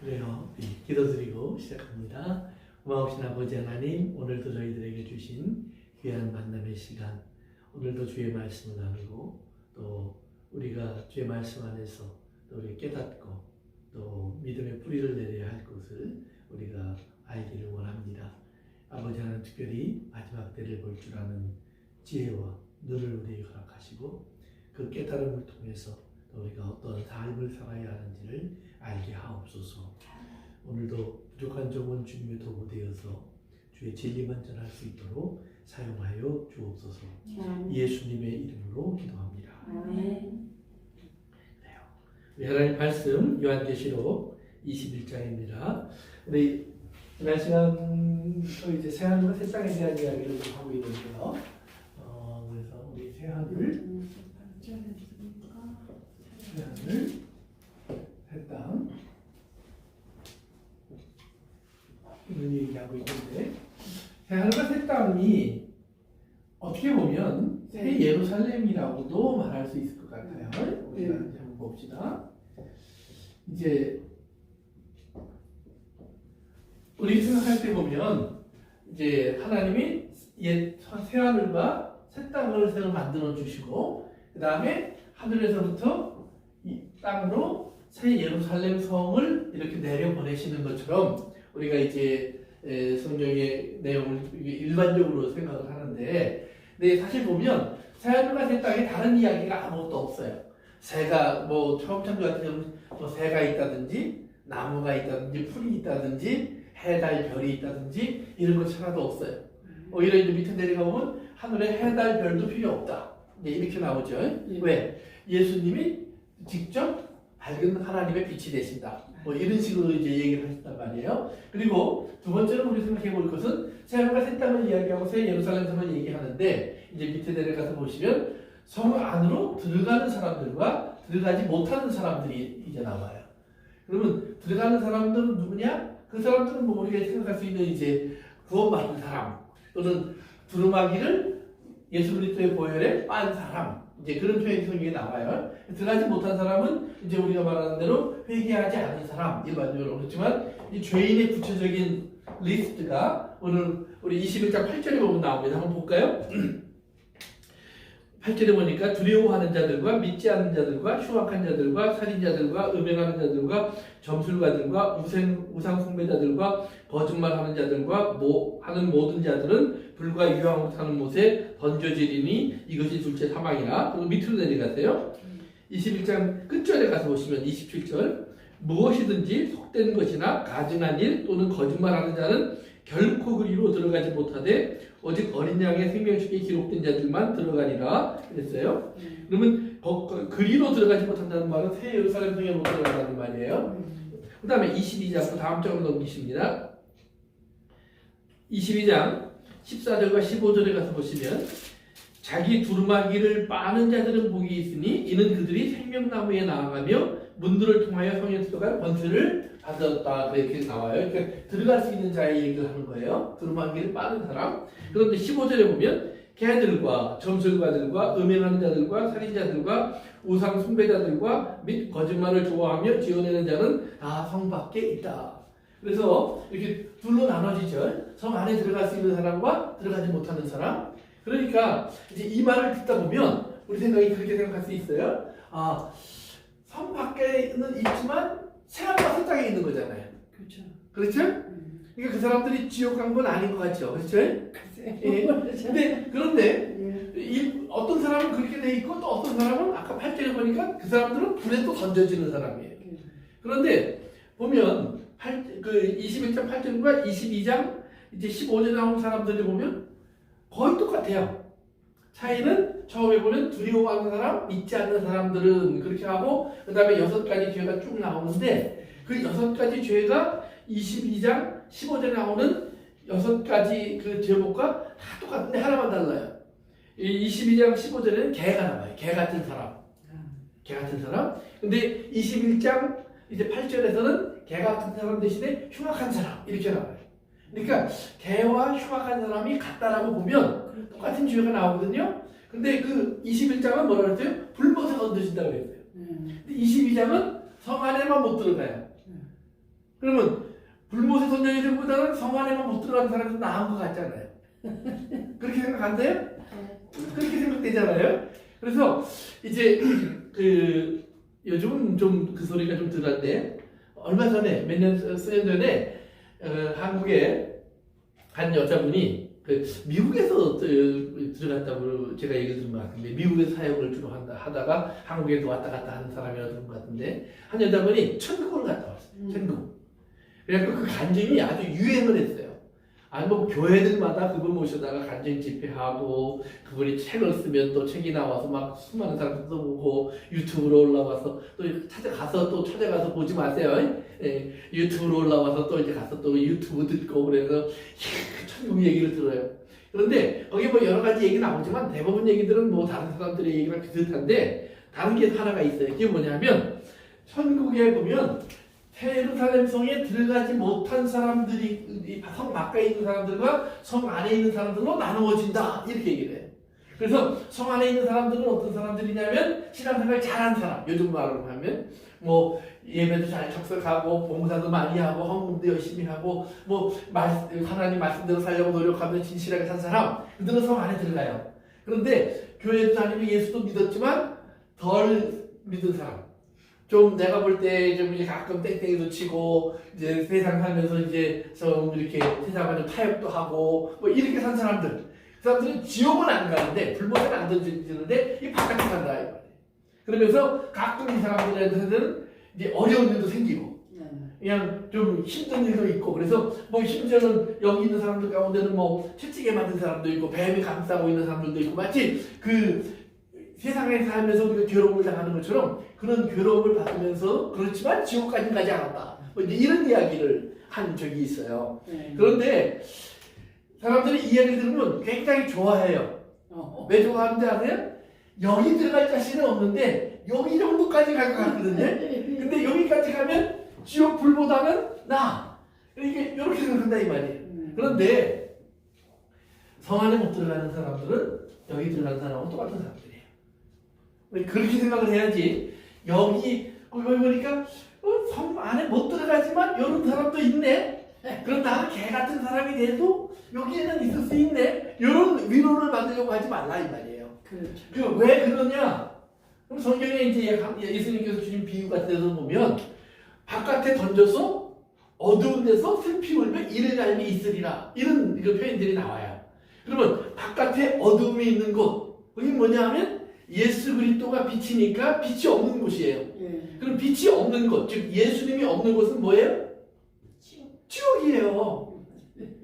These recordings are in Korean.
그래요. 기도드리고 시작합니다. 고마우신 아버지 하나님, 오늘도 저희들에게 주신 귀한 만남의 시간, 오늘도 주의 말씀을 나누고 또 우리가 주의 말씀 안에서 또 우리 깨닫고 또 믿음의 뿌리를 내려야 할 것을 우리가 알기를 원합니다. 아버지 하나님, 특별히 마지막 때를 볼 줄 아는 지혜와 눈을 우리에게 허락하시고 그 깨달음을 통해서 또 우리가 어떤 삶을 살아야 하는지를 알게 하옵소서. 오늘도 부족한 종은 주님의 도구 되어서 주의 진리만 전할 수 있도록 사용하여 주옵소서. 예수님의 이름으로 기도합니다. 아멘. 우리 하나님 말씀 요한계시록 21장입니다. 우리 이날 시간 이제 새하늘과 새 땅에 대한 이야기를 좀 하고 있는데요. 그래서 우리 새하늘, 새 땅 이런 얘기하고 있는데, 새하늘과 새 땅이 어떻게 보면 새 예루살렘이라고도 말할 수 있을 것 같아요. 우리가 이제 한번 봅시다. 이제 우리 생각할 때 보면 이제 하나님이 새하늘과 새 땅을 새로 만들어 주시고 그 다음에 하늘에서부터 이 땅으로 새 예루살렘 성을 이렇게 내려 보내시는 것처럼 우리가 이제 성경의 내용을 일반적으로 생각을 하는데, 근데 사실 보면 새하늘과 새 땅에 다른 이야기가 아무것도 없어요. 새가 뭐 처음 창조 같은 경우는 뭐 새가 있다든지 나무가 있다든지 풀이 있다든지 해, 달, 별이 있다든지 이런 것 하나도 없어요. 오히려 이제 밑에 내려가 보면 하늘에 해, 달, 별도 필요 없다. 이제 이렇게 나오죠. 왜? 예수님이 직접 밝은 하나님의 빛이 되신다. 뭐 이런 식으로 이제 얘기를 하셨단 말이에요. 그리고 두 번째로 우리 생각해 볼 것은 새하늘과 새 땅을 이야기하고 새 예루살렘 성을 얘기하는데, 이제 밑에 내려가서 보시면 성 안으로 들어가는 사람들과 들어가지 못하는 사람들이 이제 나와요. 그러면 들어가는 사람들은 누구냐? 그 사람들은 뭐 우리가 생각할 수 있는 이제 구원받은 사람, 또는 두루마기를 예수 그리스도의 보혈에 빤 사람, 이제 그런 표현이 성경에 나와요. 들어가지 못한 사람은 이제 우리가 말하는 대로 회개하지 않은 사람, 일반적으로 그렇지만 이 죄인의 구체적인 리스트가 오늘 우리 21장 8절에 보면 나옵니다. 한번 볼까요? 8절에 보니까 두려워하는 자들과 믿지 않는 자들과 흉악한 자들과 살인자들과 음행하는 자들과 점술가들과 우상 숭배자들과 거짓말하는 자들과 하는 모든 자들은 불과 유황으로 타는 못에 던져지리니 이것이 둘째 사망이라. 그리고 밑으로 내려가세요. 21장 끝절에 가서 보시면 27절, 무엇이든지 속된 것이나 가증한 일 또는 거짓말하는 자는 결코 그리로 들어가지 못하되 오직 어린 양의 생명책에 기록된 자들만 들어가리라 그랬어요. 그러면 그리로 들어가지 못한다는 말은 새 예루살렘 성에 못 들어간다는 말이에요. 그 다음에 22장, 다음 장으로 넘기십니다. 22장 14절과 15절에 가서 보시면, 자기 두루마기를 빠는 자들은 복이 있으니 이는 그들이 생명나무에 나아가며 문들을 통하여 성에 들어갈 권세를 받았다. 이렇게 나와요. 그러니까 들어갈 수 있는 자의 얘기를 하는 거예요. 두루마기를 빠는 사람. 그런데 15절에 보면 개들과 점술가들과 음행하는 자들과 살인자들과 우상 숭배자들과 및 거짓말을 좋아하며 지어내는 자는 다 성 밖에 있다. 그래서 이렇게 둘로 나눠지죠. 성 안에 들어갈 수 있는 사람과 들어가지 못하는 사람. 그러니까 이제 이 말을 듣다 보면 우리 생각이 그렇게 생각할 수 있어요. 성 밖에는 있지만 새하늘과 새 땅에 있는 거잖아요. 그렇죠. 그렇죠? 그러니까 그 사람들이 지옥 간 건 아닌 것 같죠. 그렇죠? 그런데 어떤 사람은 그렇게 돼 있고 또 어떤 사람은 아까 8절에 보니까 그 사람들은 불에 또 던져지는 사람이에요. 그런데 보면 21장 8절과 22장 이제 15절에 나온 사람들이 보면 거의 똑같아요. 차이는 처음에 보면 두려워하는 사람, 믿지 않는 사람들은 그렇게 하고, 그 다음에 6가지 죄가 쭉 나오는데 그 6가지 죄가 22장 15절에 나오는 6가지 그 제목과 다 똑같은데 하나만 달라요. 22장 15절에는 개가 나와요. 개 같은 사람. 개 같은 사람. 근데 21장 이제 8절에서는 개 같은 사람 대신에 흉악한 사람. 이렇게 나와요. 그러니까 개와 흉악한 사람이 같다라고 보면 똑같은 죄가 나오거든요. 근데 그 21장은 뭐라 그랬어요? 불못에 던져진다고 그랬어요. 근데 22장은 성 안에만 못 들어가요. 그러면 불못의 선녀들보다는 성 안에만 못 들어가는 사람이 나은 것 같잖아요. 그렇게 생각 안 돼요? 그렇게 생각되잖아요. 그래서 이제 요즘은 좀 그 소리가 좀 들었는데 얼마 전에 수년 전에 한국에 한 여자분이 미국에서 들어갔다고 제가 얘기 들은 것 같은데 미국에서 사역을 주로 하다가 한국에도 왔다 갔다 하는 사람이라고 들은 것 같은데 한 여자분이 천국을 갔다 왔어요. 천국. 그래서 그 간증이 아주 유행을 했어요. 아니 뭐 교회들마다 그분 모셔다가 간증 집회하고 그분이 책을 쓰면 또 책이 나와서 막 수많은 사람들 써보고 유튜브로 올라와서 또 찾아가서 보지 마세요. 예, 유튜브로 올라와서 또 이제 가서 또 유튜브 듣고 그래서 천국 얘기를 들어요. 그런데 거기 뭐 여러 가지 얘기 나오지만 대부분 얘기들은 뭐 다른 사람들의 얘기랑 비슷한데 다른 게 하나가 있어요. 그게 뭐냐면 천국에 보면 예루살렘 성에 들어가지 못한 사람들이 성 밖에 있는 사람들과 성 안에 있는 사람들로 나누어진다 이렇게 얘기를 해요. 그래서 성 안에 있는 사람들은 어떤 사람들이냐면 신앙생활 잘한 사람, 요즘 말로 하면 뭐 예배도 잘 참석하고 봉사도 많이 하고 헌금도 열심히 하고 뭐 하나님 말씀대로 살려고 노력하면 진실하게 산 사람, 그들은 성 안에 들어가요. 그런데 교회도 다니고 예수도 믿었지만 덜 믿은 사람, 좀 내가 볼 때 좀 가끔 땡땡이도 치고 이제 세상 살면서 이제 좀 이렇게 세상과 좀 타협도 하고 뭐 이렇게 산 사람들, 그 사람들은 지옥은 안 가는데 불못은 안 던지는데 이 바깥에 산다 이 말이에요. 그러면서 가끔 이 사람들한테는 이제 어려운 일도 생기고 그냥 좀 힘든 일도 있고 그래서 뭐 심지어는 여기 있는 사람들 가운데는 뭐 채찍에 맞은 사람도 있고 뱀이 감싸고 있는 사람들도 있고 마치 그 세상에 살면서 우리가 괴로움을 당하는 것처럼 그런 괴로움을 받으면서 그렇지만 지옥까지 가지 않았다. 뭐 이런 이야기를 한 적이 있어요. 그런데 사람들이 이 이야기를 들으면 굉장히 좋아해요. 왜 좋아하는지 아세요? 여기 들어갈 자신은 없는데 여기 정도까지 갈 것 같거든요. 근데 여기까지 가면 지옥 불보다는 나. 이렇게 이렇게 생각한다 이 말이에요. 그런데 성 안에 못 들어가는 사람들은 여기 들어가는 사람은 똑같은 사람들이에요. 그렇게 생각을 해야지. 여기 보니까 성 안에 못 들어가지만 이런 사람도 있네. 그럼 나는 개 같은 사람이 돼도 여기에는 있을 수 있네. 이런 위로를 받으려고 하지 말라 이 말이에요. 그렇죠. 왜 그러냐? 그럼 성경에 이제 예수님께서 주신 비유 같은 데서 보면 바깥에 던져서 어두운 데서 슬피 울며 이를 갈미 있으리라 이런 표현들이 나와요. 그러면 바깥에 어둠이 있는 곳, 거기 뭐냐 하면 예수 그리스도가 빛이니까 빛이 없는 곳이에요. 그럼 빛이 없는 곳, 즉 예수님이 없는 곳은 뭐예요? 지옥이에요.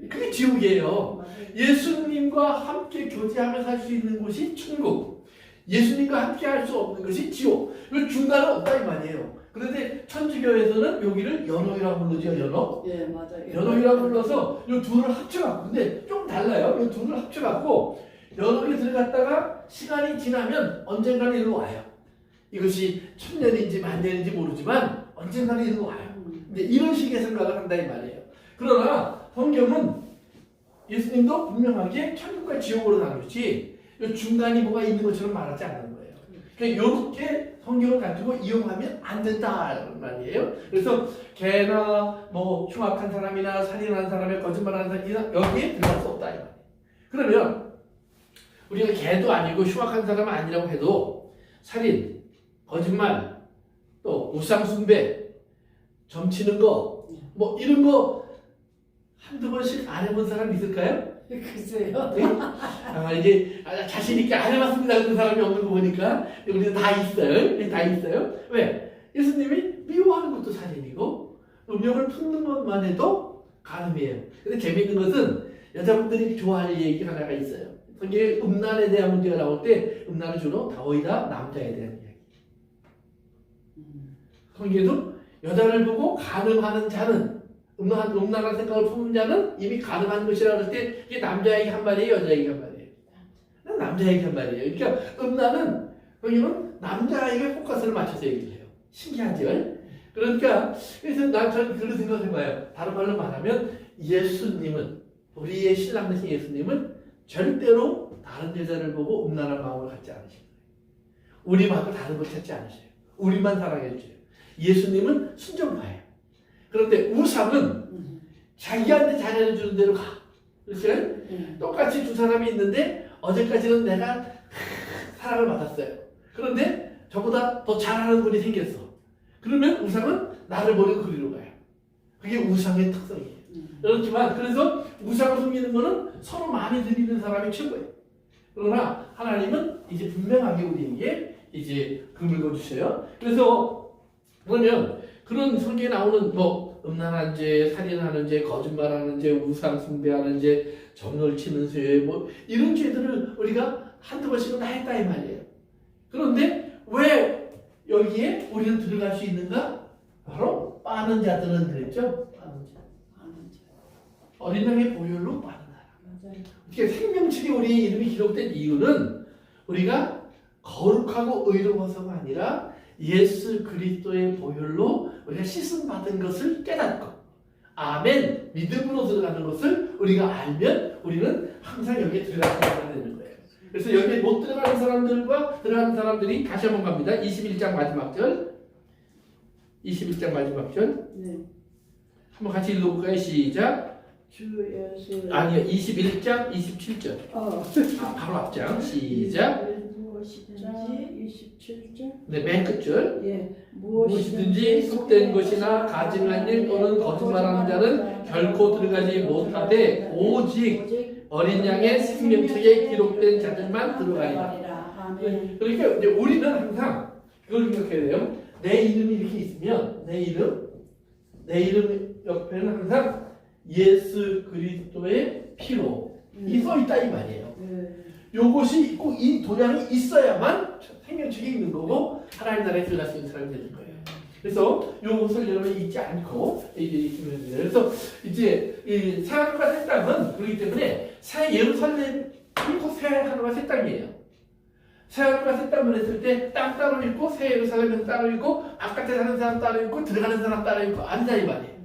그게 지옥이에요. 예수님과 함께 교제하며 살 수 있는 곳이 천국, 예수님과 함께 할 수 없는 것이 지옥. 그 중간은 없다 이 말이에요. 그런데 천주교에서는 여기를 연옥이라고 부르죠. 연옥. 예, 맞아요. 연옥이라고 불러서 이 둘을 합쳐갖고, 근데 좀 달라요. 이 둘을 합쳐갖고 연옥에 들어갔다가 시간이 지나면 언젠가는 일로 와요. 이것이 1000년인지 10,000년인지 모르지만 언젠가는 일로 와요. 근데 이런 식의 생각을 한다 이 말이에요. 그러나 성경은 예수님도 분명하게 천국과 지옥으로 나누지 중간이 뭐가 있는 것처럼 말하지 않는 거예요. 그러니까 이렇게 성경을 가지고 이용하면 안 된다는 말이에요. 그래서 개나 뭐 흉악한 사람이나 살인한 사람이 거짓말하는 사람이나 여기에 들어갈 수 없다 이 말이에요. 그러면 우리가 개도 아니고 흉악한 사람은 아니라고 해도 살인, 거짓말, 또 우상 숭배, 점치는 거, 뭐 이런 거 한두 번씩 안 해본 사람 있을까요? 글쎄요. 네? 이게 자신 있게 안 해봤습니다 그런 사람이 없는 거 보니까 우리는 다 있어요. 다 있어요. 왜? 예수님이 미워하는 것도 살인이고 음욕을 품는 것만 해도 간음이에요. 근데 재미있는 것은 여자분들이 좋아할 얘기 하나가 있어요. 이게 음란에 대한 문제가 나올 때 음란은 주로 거의 다 남자에 대한 이야기. 성경에도 여자를 보고 간음하는 자는 음란한 생각을 품는 자는 이미 간음한 것이라고 할 때 이게 남자에게 한 말이에요, 여자에게 한 말이에요? 남자에게 한 말이에요. 그러니까 음란은 여기는 남자에게 포커스를 맞춰서 얘기를 해요. 신기하죠? 그러니까 그래서 저는 그런 생각을 해봐요. 다른 말로 말하면 예수님은 우리의 신랑 되신 예수님은 절대로 다른 여자를 보고 음란한 마음을 갖지 않으신 거예요. 우리만큼 다른 걸 찾지 않으셔요. 우리만 사랑해 주세요. 예수님은 순정파예요. 그런데 우상은 자기한테 잘해주는 대로 가. 그렇죠? 똑같이 두 사람이 있는데 어제까지는 내가 사랑을 받았어요. 그런데 저보다 더 잘하는 분이 생겼어. 그러면 우상은 나를 버리고 그리로 가요. 그게 우상의 특성이에요. 그렇지만 그래서 우상을 숨기는 거는 서로 많이 드리는 사람이 최고예요. 그러나 하나님은 이제 분명하게 우리에게 이제 금을 거주셔요. 그래서 그러면 그런 성경에 나오는 뭐 음란한 죄, 살인하는 죄, 거짓말하는 죄, 우상 숭배하는 죄, 정을 치는 죄, 뭐 이런 죄들을 우리가 한두 번씩은 다 했다 이 말이에요. 그런데 왜 여기에 우리는 들어갈 수 있는가? 바로 빠는 자들은 그랬죠. 빠는 자. 어린 양의 보혈로 빠는 사람. 이렇게 생명책에 우리의 이름이 기록된 이유는 우리가 거룩하고 의로워서가 아니라 예수 그리스도의 보혈로 우리가 씻음 받은 것을 깨닫고 아멘 믿음으로 들어가는 것을 우리가 알면 우리는 항상 여기에 들어가야 되는 거예요. 그래서 여기에 못 들어가는 사람들과 들어가는 사람들이 다시 한번 갑니다. 21장 마지막 절. 21장 마지막 절. 네. 한번 같이 읽어볼까요? 시작. 주 예수. 아니요. 21장 27절. 바로 앞장. 시작. 무엇이든지 27절. 네, 맨 끝줄. 예. 무엇이든지 속된 것이나 가증한 일 또는 거짓말하는 자는 결코 들어가지 못하되 오직 어린 양의 생명책에 기록된 자들만 들어가리라. 그러니까 이제 우리는 항상 그걸 생각해야 돼요. 내 이름이 이렇게 있으면 내 이름 옆에는 항상 예수 그리스도의 피로 이 써 있다 이 말이에요. 요것이 꼭 이 도량이 있어야만 생명책이 있는 거고 하나님 나라에 들어갈 수 있는 사람이 되는 거예요. 그래서 요것을 여러분이 잊지 않고 이제 있으면 돼요. 그래서 이제 이 새하늘과 새 땅은 그렇기 때문에 새 예루살렘 그리고 새 하늘과 새 땅이에요. 새 하늘과 새 땅을 했을 때 땅 따로 있고 새 예루살렘은 따로 있고 바깥에 사는 사람 따로 있고 들어가는 사람 따로 있고 아니다 이 말이에요.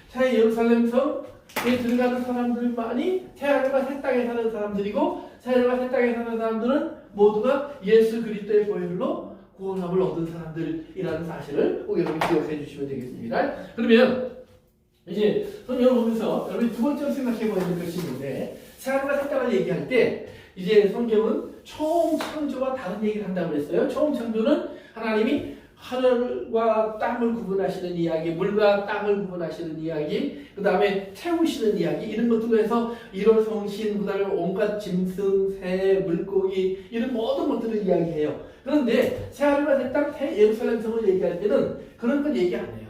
새 예루살렘 성에 들어가는 사람들만이 새 하늘과 새 땅에 사는 사람들이고 새 하늘과 새 땅에 사는 사람들은 모두가 예수 그리스도의 보혈로 구원함을 얻은 사람들이라는 사실을 꼭 여러분 기억해 주시면 되겠습니다. 그러면 이제 성경을 보면서 여러분이 두 번째로 생각해 보야 될 것이 있는데 새 하늘과 새 땅을 얘기할 때 이제 성경은 처음 창조와 다른 얘기를 한다고 그랬어요. 처음 창조는 하나님이 하늘과 땅을 구분하시는 이야기, 물과 땅을 구분하시는 이야기, 그 다음에 채우시는 이야기, 이런 것들로 해서 일월성신, 그 다음에 온갖 짐승, 새, 물고기, 이런 모든 것들을 이야기해요. 그런데 새 하늘과 새 땅, 새 예루살렘 성을 얘기할 때는 그런 건 얘기 안 해요.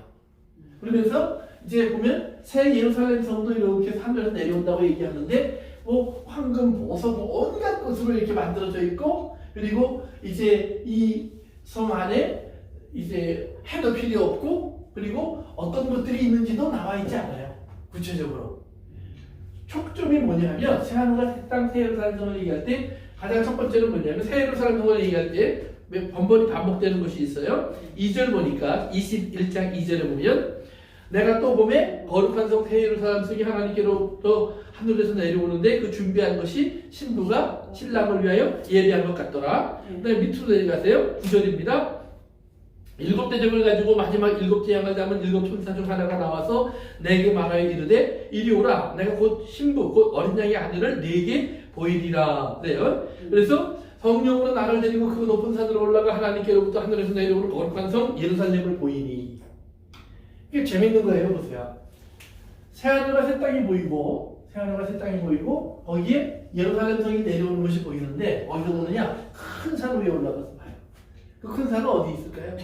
그러면서 이제 보면 새 예루살렘 성도 이렇게 하늘에서 내려온다고 얘기하는데 뭐 황금, 보석, 뭐 온갖 것으로 이렇게 만들어져 있고 그리고 이제 이 성 안에 이제 해도 필요 없고 그리고 어떤 것들이 있는지도 나와 있지 않아요. 구체적으로. 초점이 뭐냐면 새 하늘과 새 땅, 새 예루살렘 성을 얘기할 때 가장 첫 번째는 뭐냐면 새 예루살렘 성을 얘기할 때 번번이 반복되는 것이 있어요. 2절 보니까 21장 2절에 보면 내가 또 봄에 거룩한 성 새 예루살렘 성이 하나님께로부터 하늘에서 내려오는데 그 준비한 것이 신부가 신랑을 위하여 예비한 것 같더라. 그 다음에 밑으로 내려가세요. 9절입니다. 7 대접을 가지고 마지막 7 재앙을 담은 7 천사 중 하나가 나와서 내게 말하여 이르되 이리 오라. 내가 곧 신부 곧 어린 양의 아들을 네게 보이리라. 그래요. 그래서 성령으로 나를 데리고 그 높은 산으로 올라가 하나님께로부터 하늘에서 내려오는 거룩한 성 예루살렘을 보이니. 이게 재밌는 거예요. 보세요. 새하늘과 새 땅이 보이고 새하늘과 새 땅이 보이고 거기에 예루살렘 성이 내려오는 것이 보이는데 어디서 보느냐? 큰 산 위에 올라가서 봐요. 그 큰 산은 어디 있을까요?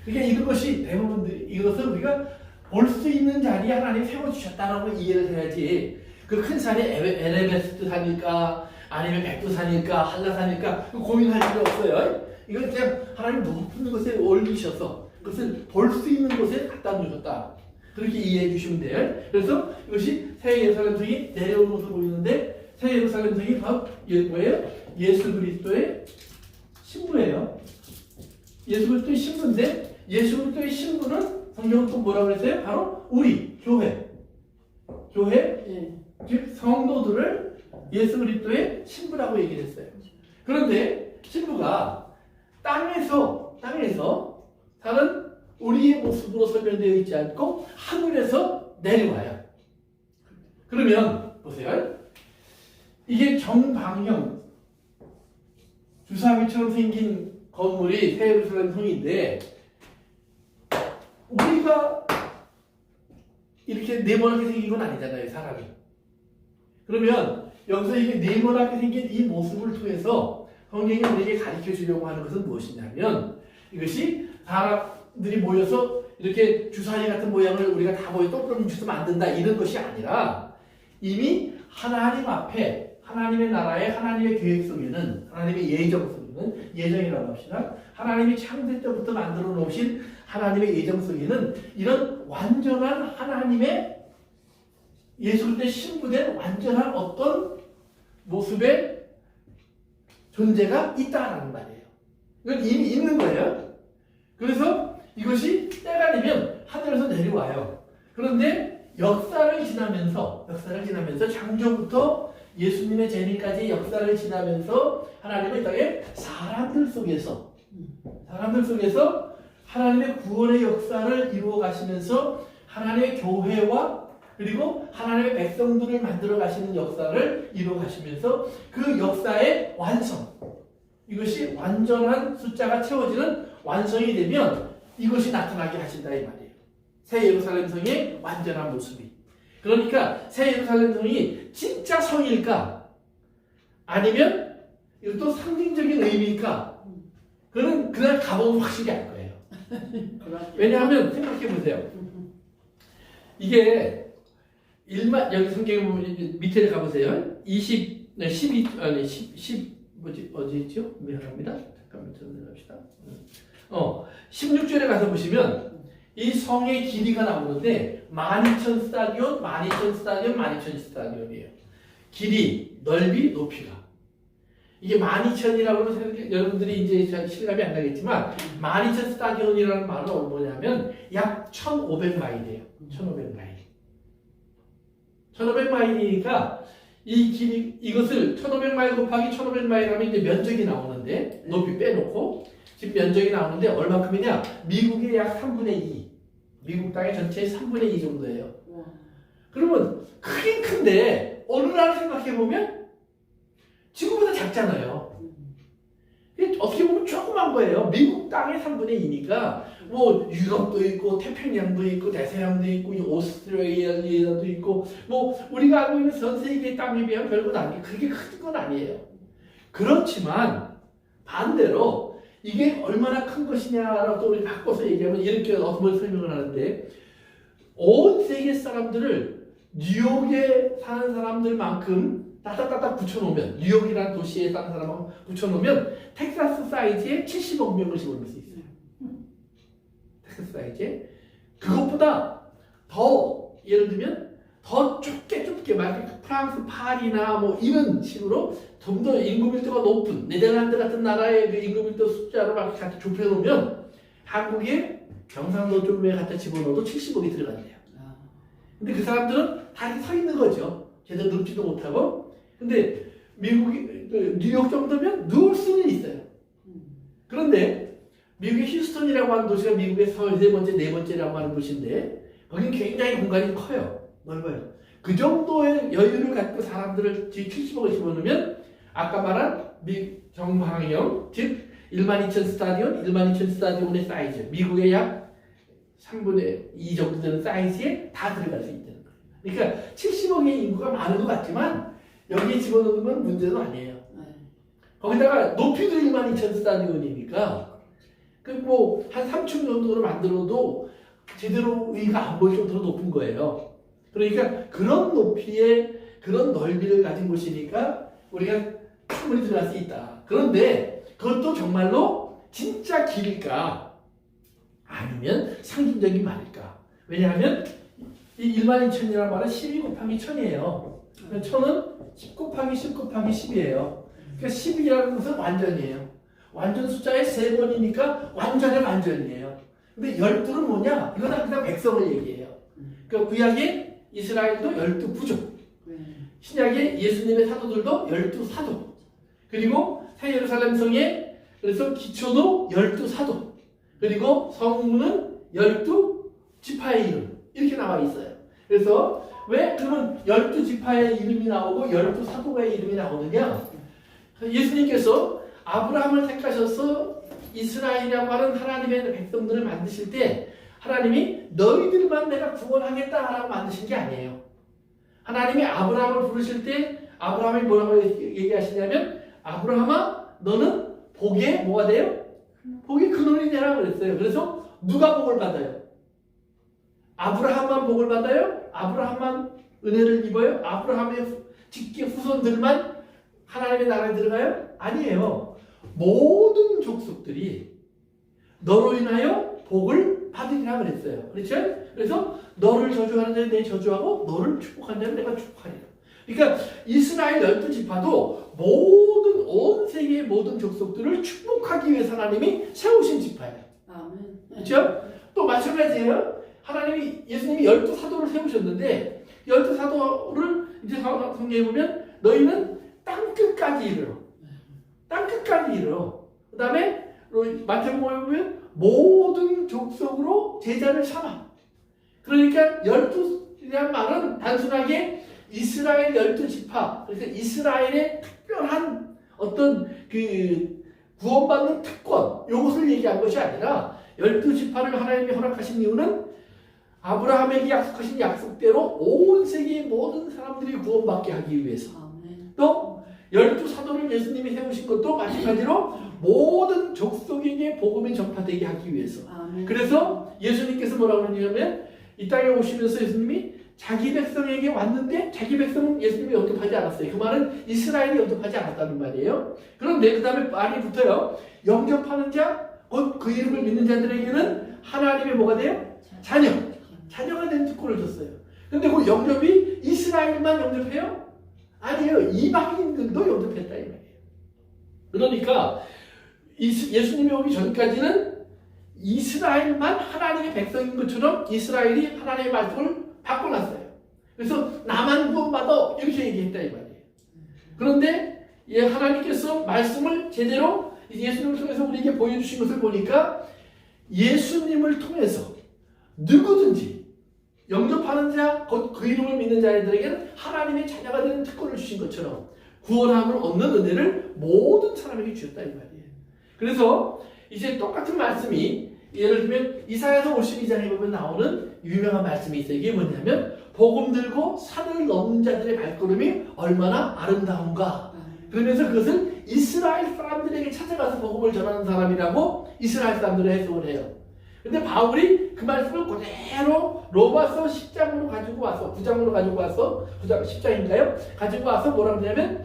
그러니까 이것이 대부분 이것을 우리가 볼 수 있는 자리에 하나님 세워주셨다라고 이해를 해야지 그 큰 산이 에베레스트 산일까 아니면 백두산일까 한라산일까 고민할 필요 없어요. 이건 그냥 하나님 높은 곳에 올리셔서 그것을 볼 수 있는 곳에 갖다 놓으셨다. 그렇게 이해해 주시면 돼요. 그래서 이것이 새 예루살렘 성이 내려오는 것을 보이는데 새 예루살렘 성이 바로 뭐예요? 예수 그리스도의 신부예요. 예수 그리스도의 신부인데 예수 그리스도의 신부는 성경은 또 뭐라고 그랬어요? 바로 우리 교회 즉 성도들을 예수 그리스도의 신부라고 얘기를 했어요. 그런데 신부가 땅에서 사는 우리의 모습으로 설명되어 있지 않고 하늘에서 내려와요. 그러면 보세요. 이게 정방형 주사위처럼 생긴 건물이 새 예루살렘 성인데 우리가 이렇게 네모나게 생긴 건 아니잖아요, 사람이. 그러면 여기서 이게 네모나게 생긴 이 모습을 통해서 성경이 우리에게 가르쳐 주려고 하는 것은 무엇이냐면 이것이 사람들이 모여서 이렇게 주사위 같은 모양을 우리가 다 모여 똑똑히 주서 만든다 이런 것이 아니라 이미 하나님 앞에 하나님의 나라에 하나님의 계획 속에는 하나님의 예정 속에는 예정이라고 합시다. 하나님이 창세 때부터 만들어 놓으신 하나님의 예정 속에는 이런 완전한 하나님의 예수 그리스도의 신부된 완전한 어떤 모습의 존재가 있다라는 말이에요. 이건 이미 있는 거예요. 그래서 이것이 때가 되면 하늘에서 내려와요. 그런데 역사를 지나면서 창조부터 예수님의 재림까지 역사를 지나면서 하나님의 땅에 사람들 속에서 하나님의 구원의 역사를 이루어 가시면서 하나님의 교회와 그리고 하나님의 백성들을 만들어 가시는 역사를 이루어 가시면서 그 역사의 완성, 이것이 완전한 숫자가 채워지는 완성이 되면 이것이 나타나게 하신다 이 말이에요. 새 예루살렘 성의 완전한 모습이. 그러니까 새 예루살렘 성이 진짜 성일까? 아니면 이것도 상징적인 의미일까? 그는 그날 가보면 확실히 알 거예요. 왜냐하면 생각해 보세요. 이게 여기 성경에 보면 밑에 가보세요. 10 어디죠? 미안합니다. 잠깐만 전달합시다. 16절에 가서 보시면 이 성의 길이가 나오는데 12,000 스타디온, 12,000 스타디온, 12,000 스타디온이에요. 길이, 넓이, 높이가. 이게 12,000이라고 하면 여러분들이 이제 실감이 안 나겠지만 12,000 스타디온이라는 말은 뭐냐면 약 1,500마일이에요. 1,500마일. 1,500마일이니까 이 길이 이것을 1,500마일 곱하기 1,500마일 하면 이제 면적이 나오는데 높이 빼놓고 지금 면적이 나오는데 얼마큼이냐? 미국의 약 3분의 2. 미국 땅의 전체의 3분의 2 정도예요. 그러면 크긴 큰데 어느 나라 생각해보면 지구보다 작잖아요. 어떻게 보면 조그만 거예요. 미국 땅의 3분의 2니까 뭐 유럽도 있고 태평양도 있고 대서양도 있고 오스트레일리아도 있고 뭐 우리가 알고 있는 전 세계의 땅에 비하면 별것 아니에요. 그렇게 큰 건 아니에요. 그렇지만 반대로 이게 얼마나 큰 것이냐라고 또 우리 바꿔서 얘기하면 이렇게 어떤 설명을 하는데 온 세계 사람들을 뉴욕에 사는 사람들만큼 따닥따닥 붙여놓으면 뉴욕이라는 도시에 사는 사람하고 붙여놓으면 텍사스 사이즈에 70억 명을 집어넣을 수 있어요. 텍사스 사이즈에 그것보다 더 예를 들면 더 좁게 막 프랑스 파리나 뭐 이런 식으로 좀 더 인구 밀도가 높은 네덜란드 같은 나라의 그 인구 밀도 숫자로 막 같이 좁혀놓으면 한국의 경상도 쪽에 갖다 집어넣어도 70억이 들어간대요. 근데 그 사람들은 다 이렇게 서 있는 거죠. 제대로 눕지도 못하고. 근데 미국이 뉴욕 정도면 누울 수는 있어요. 그런데 미국의 휴스턴이라고 하는 도시가 미국의 세 번째, 네 번째라고 하는 도시인데 거기는 굉장히 공간이 커요. 넓어요. 그 정도의 여유를 갖고 사람들을 70억을 집어넣으면 아까 말한 정방형, 즉 12,000 스타디온, 12,000 스타디온의 사이즈, 미국의 약 3분의 2 정도 되는 사이즈에 다 들어갈 수 있다는 거예요. 그러니까 70억의 인구가 많은 것 같지만 여기에 집어넣는 건 문제도 아니에요. 거기다가 높이도 12,000 스타디온이니까 그 뭐 한 3층 정도로 만들어도 제대로 위가 안 보일 정도로 높은 거예요. 그러니까 그런 높이의 그런 넓이를 가진 곳이니까 우리가 충분히 들어갈 수 있다. 그런데 그것도 정말로 진짜 길일까? 아니면 상징적인 말일까? 왜냐하면 이 12,000이라는 말은 12 곱하기 1000이에요. 1000은 10 곱하기 10 곱하기 10이에요. 그러니까 10이라는 것은 완전이에요. 완전 숫자의 3번이니까 완전의 완전이에요. 근데 12는 뭐냐? 이건 그냥 백성을 얘기해요. 그러니까 구약의 이스라엘도 12부족. 신약의 예수님의 사도들도 12사도. 그리고 새 예루살렘 성에 그래서 기초도 12사도. 그리고 성문은 12지파의 이름 이렇게 나와 있어요. 그래서 왜 그러면 12지파의 이름이 나오고 12사도가의 이름이 나오느냐? 예수님께서 아브라함을 택하셔서 이스라엘이라고 하는 하나님의 백성들을 만드실 때 하나님이 너희들만 내가 구원하겠다라고 만드신 게 아니에요. 하나님이 아브라함을 부르실 때 아브라함이 뭐라고 얘기하시냐면 아브라함아 너는 복의 뭐가 돼요? 복의 근원이 되라 그랬어요. 그래서 누가 복을 받아요? 아브라함만 복을 받아요? 아브라함만 은혜를 입어요? 아브라함의 직계 후손들만 하나님의 나라에 들어가요? 아니에요. 모든 족속들이 너로 인하여 복을 받으리라 그랬어요. 그렇죠? 그래서 너를 저주하는 자는 내 저주하고 너를 축복하는 자는 내가 축복하리라. 그러니까 이스라엘 12지파도 모든 온 세계의 모든 족속들을 축복하기 위해서 하나님이 세우신 지파예요. 아멘. 그렇죠? 또 마찬가지예요. 하나님이 예수님이 12사도를 세우셨는데 12사도를 이제 성경에 보면 너희는 땅끝까지 이르러 땅끝까지 이르러 그 다음에 마태복음에 보면 모든 족속으로 제자를 삼아. 그러니까 12이라는 말은 단순하게 이스라엘 12지파 그래서 이스라엘의 특별한 어떤 그 구원받는 특권 이것을 얘기한 것이 아니라 12지파를 하나님이 허락하신 이유는 아브라함에게 약속하신 약속대로 온 세계의 모든 사람들이 구원받게 하기 위해서. 또 12사도를 예수님이 세우신 것도 마찬가지로 모든 족속에게 복음이 전파되게 하기 위해서. 그래서 예수님께서 뭐라고 하냐면 이 땅에 오시면서 예수님이 자기 백성에게 왔는데 자기 백성은 예수님이 영접하지 않았어요. 그 말은 이스라엘이 영접하지 않았다는 말이에요. 그런데 그 다음에 말이 붙어요. 영접하는 자, 곧 그 이름을 믿는 자들에게는 하나님의 뭐가 돼요? 자녀가 된 특권을 줬어요. 근데 그 영접이 이스라엘만 영접해요? 아니에요. 이방인들도 영접했다 이 말이에요. 그러니까 예수님이 오기 전까지는 이스라엘만 하나님의 백성인 것처럼 이스라엘이 하나님의 말씀을 바꿔놨어요. 그래서 나만 구원받아 이렇게 얘기했다 이 말이에요. 그런데 하나님께서 말씀을 제대로 예수님을 통해서 우리에게 보여주신 것을 보니까 예수님을 통해서 누구든지 영접하는 자, 곧 그 이름을 믿는 자들에게는 하나님의 자녀가 되는 특권을 주신 것처럼 구원함을 얻는 은혜를 모든 사람에게 주셨다 이 말이에요. 그래서 이제 똑같은 말씀이 예를 들면 이사야서 52장에 보면 나오는 유명한 말씀이 있어요. 이게 뭐냐면 복음 들고 산을 넘는 자들의 발걸음이 얼마나 아름다운가. 그러면서 그것을 이스라엘 사람들에게 찾아가서 복음을 전하는 사람이라고 이스라엘 사람들을 해석을 해요. 근데 바울이 그 말씀을 그대로 로마서 10장으로 가지고 와서 9장으로 가지고 와서 9장 10장인가요? 가지고 와서 뭐라고 하냐면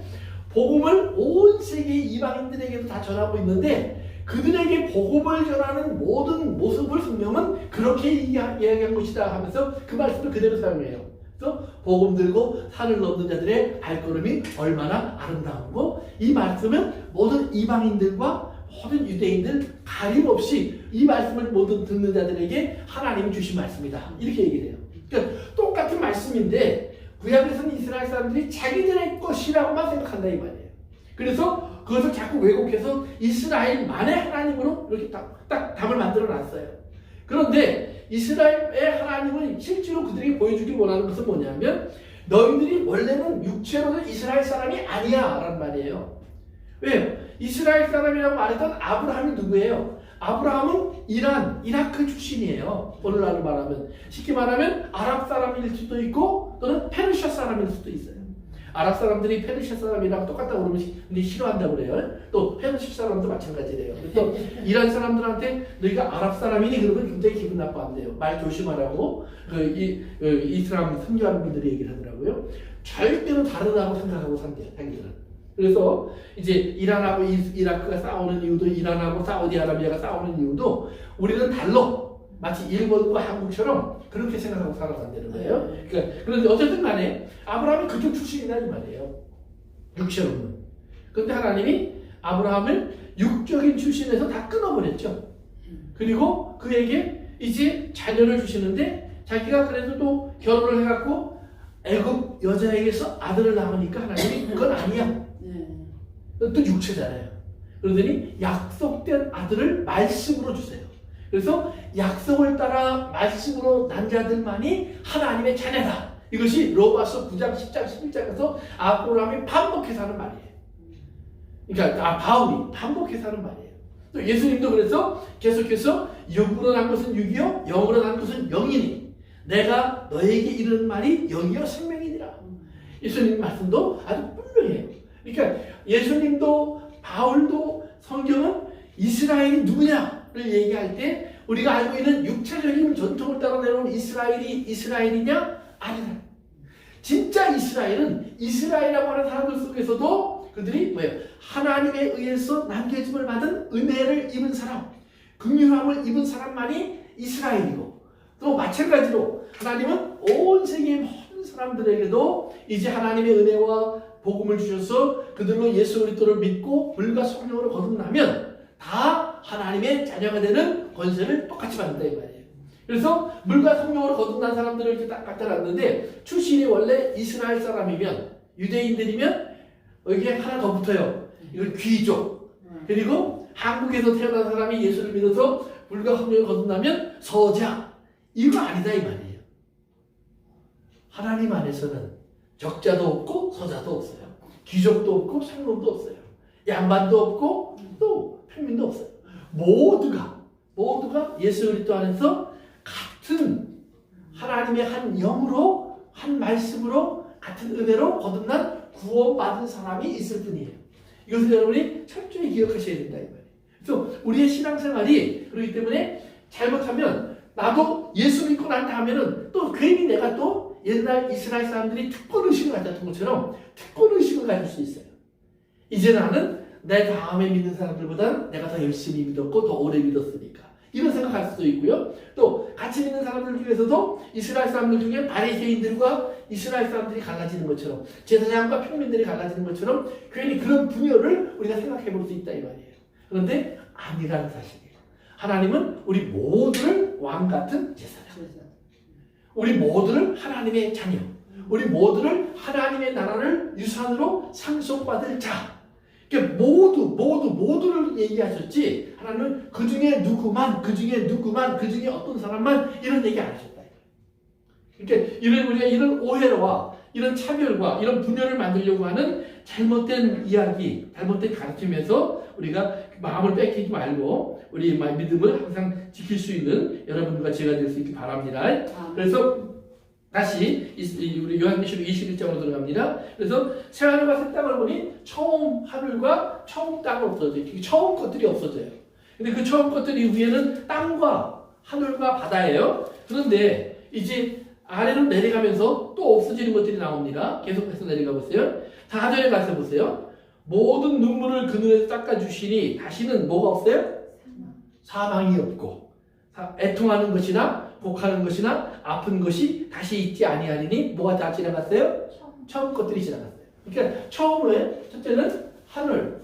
복음을 온 세계 이방인들에게도 다 전하고 있는데 그들에게 복음을 전하는 모든 모습을 성경은 그렇게 이야기한 것이다 하면서 그 말씀을 그대로 사용해요. 그래서 복음 들고 산을 넘는 자들의 발걸음이 얼마나 아름다운고 이 말씀은 모든 이방인들과 모든 유대인들 가림없이 이 말씀을 모든 듣는 자들에게 하나님이 주신 말씀이다. 이렇게 얘기를 해요. 그러니까 똑같은 말씀인데 구약에서는 이스라엘 사람들이 자기들의 것이라고만 생각한다 이 말이에요. 그래서 그것을 자꾸 왜곡해서 이스라엘만의 하나님으로 이렇게 딱 답을 만들어 놨어요. 그런데 이스라엘의 하나님은 실제로 그들에게 보여주기 원하는 것은 뭐냐면 너희들이 원래는 육체로는 이스라엘 사람이 아니야 라는 말이에요. 왜요? 이스라엘 사람이라고 말했던 아브라함이 누구예요? 아브라함은 이라크 출신이에요. 오늘날로 말하면 쉽게 말하면 아랍 사람일 수도 있고 또는 페르시아 사람일 수도 있어요. 아랍 사람들이 페르시아 사람이랑 똑같다고 그러면 근데 싫어한다고 그래요. 또 페르시아 사람도 마찬가지래요. 그래서 이란 사람들한테 너희가 아랍 사람이니 그러면 굉장히 기분 나빠한대요. 말 조심하라고 이슬람 선교하는 분들이 얘기를 하더라고요. 절대로 다르다고 생각하고 산대요. 자기들은. 그래서 이제 이란하고 이라크가 싸우는 이유도 이란하고 사우디아라비아가 싸우는 이유도 우리는 달러 마치 일본과 한국처럼 그렇게 생각하고 살아간다는 거예요. 그러니까 그런데 어쨌든 간에 아브라함이 그쪽 출신이다 이 말이에요. 육체로는. 그런데 하나님이 아브라함을 육적인 출신에서 다 끊어버렸죠. 그리고 그에게 이제 자녀를 주시는데 자기가 그래도 또 결혼을 해갖고 애굽 여자에게서 아들을 낳으니까 하나님이 그건 아니야. 또 육체잖아요. 그러더니 약속된 아들을 말씀으로 주세요. 그래서 약속을 따라 말씀으로 난 자들만이 하나님의 자녀다. 이것이 로마서 9장, 10장, 11장에서 아브라함이 반복해서 하는 말이에요. 그러니까 바울이 반복해서 하는 말이에요. 또 예수님도 그래서 계속해서 육으로 난 것은 육이요 영으로 난 것은 영이니 내가 너에게 이르는 말이 영이요 생명이니라. 예수님 말씀도 아주 분명해요. 그러니까 예수님도 바울도 성경은 이스라엘이 누구냐를 얘기할 때 우리가 알고 있는 육체적인 전통을 따라 내려온 이스라엘이 이스라엘이냐? 아니다. 진짜 이스라엘은 이스라엘이라고 하는 사람들 속에서도 그들이 뭐예요? 하나님에 의해서 남겨짐을 받은 은혜를 입은 사람, 긍휼함을 입은 사람만이 이스라엘이고, 또 마찬가지로 하나님은 온 세계의 모든 사람들에게도 이제 하나님의 은혜와 복음을 주셔서 그들로 예수 그리스도를 믿고 물과 성령으로 거듭나면 다 하나님의 자녀가 되는 권세를 똑같이 받는다 이 말이에요. 그래서 물과 성령으로 거듭난 사람들을 이렇게 딱 갖다 놨는데 출신이 원래 이스라엘 사람이면 유대인들이면 여기에 하나 더 붙어요. 이걸 귀족. 그리고 한국에서 태어난 사람이 예수를 믿어서 물과 성령을 거듭나면 서자. 이거 아니다 이 말이에요. 하나님 안에서는 적자도 없고 서자도 없어요. 귀족도 없고 상놈도 없어요. 양반도 없고 또 평민도 없어요. 모두가 예수 그리스도 안에서 같은 하나님의 한 영으로 한 말씀으로 같은 은혜로 거듭난 구원받은 사람이 있을 뿐이에요. 이것을 여러분이 철저히 기억하셔야 된다 이 말이에요. 그래서 우리의 신앙생활이 그렇기 때문에 잘못하면 나도 예수 믿고 난 다음에는 또 괜히 내가 또 옛날 이스라엘 사람들이 특권 의식을 가졌던 것처럼 특권 의식을 가질 수 있어요. 이제 나는 내 다음에 믿는 사람들보다 내가 더 열심히 믿었고 더 오래 믿었으니까 이런 생각할 수도 있고요. 또 같이 믿는 사람들 중에서도 이스라엘 사람들 중에 바리새인들과 이스라엘 사람들이 갈라지는 것처럼 제사장과 평민들이 갈라지는 것처럼 괜히 그런 분열을 우리가 생각해 볼 수 있다 이 말이에요. 그런데 아니라는 사실이에요. 하나님은 우리 모두를 왕 같은 제사장, 우리 모두를 하나님의 자녀, 우리 모두를 하나님의 나라를 유산으로 상속받을 자. 그러니까 모두를 얘기하셨지 하나님은 그 중에 누구만, 그 중에 어떤 사람만 이런 얘기 안 하셨다. 그러니까 우리가 이런 오해와 이런 차별과 이런 분열을 만들려고 하는 잘못된 이야기, 잘못된 가르침에서 우리가 마음을 뺏기지 말고 우리 믿음을 항상 지킬 수 있는 여러분들과 제가 될 수 있기 바랍니다. 그래서 다시 우리 요한계시록 21장으로 들어갑니다. 그래서 새 하늘과 새 땅을 보니 처음 하늘과 처음 땅은 없어져요. 처음 것들이 없어져요. 근데 그 처음 것들 이후에는 땅과 하늘과 바다예요. 그런데 이제 아래로 내려가면서 또 없어지는 것들이 나옵니다. 계속해서 내려가 보세요. 4절에 가서 보세요. 모든 눈물을 그늘에서 닦아주시니 다시는 뭐가 없어요? 사망이 없고 애통하는 것이나 곡하는 것이나 아픈 것이 다시 있지 아니하리니 뭐가 다 지나갔어요? 처음 것들이 지나갔어요. 그러니까 처음에 첫째는 하늘,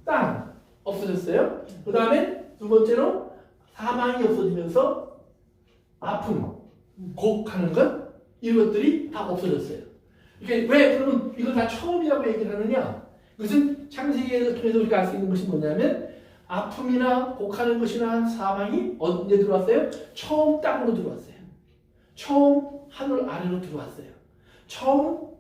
땅 없어졌어요. 그 다음에 두 번째로 사망이 없어지면서 아픔, 곡하는 것 이것들이 다 없어졌어요. 그러니까 왜 그러면 이걸 다 처음이라고 얘기를 하느냐? 그것은 창세기를 통해서 우리가 알 수 있는 것이 뭐냐면 아픔이나 곡하는 것이나 사망이 언제 들어왔어요? 처음 땅으로 들어왔어요. 처음 하늘 아래로 들어왔어요. 처음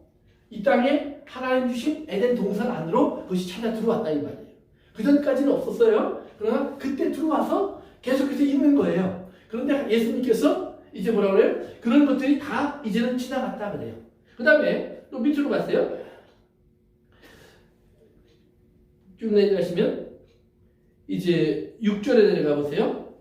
이 땅에 하나님 주신 에덴 동산 안으로 그것이 찾아 들어왔다 이 말이에요. 그 전까지는 없었어요. 그러나 그때 들어와서 계속해서 있는 거예요. 그런데 예수님께서 이제 뭐라 그래요? 그런 것들이 다 이제는 지나갔다 그래요. 그 다음에 또 밑으로 갔어요. 쭉 내려가시면 이제 6절에 내려가 보세요.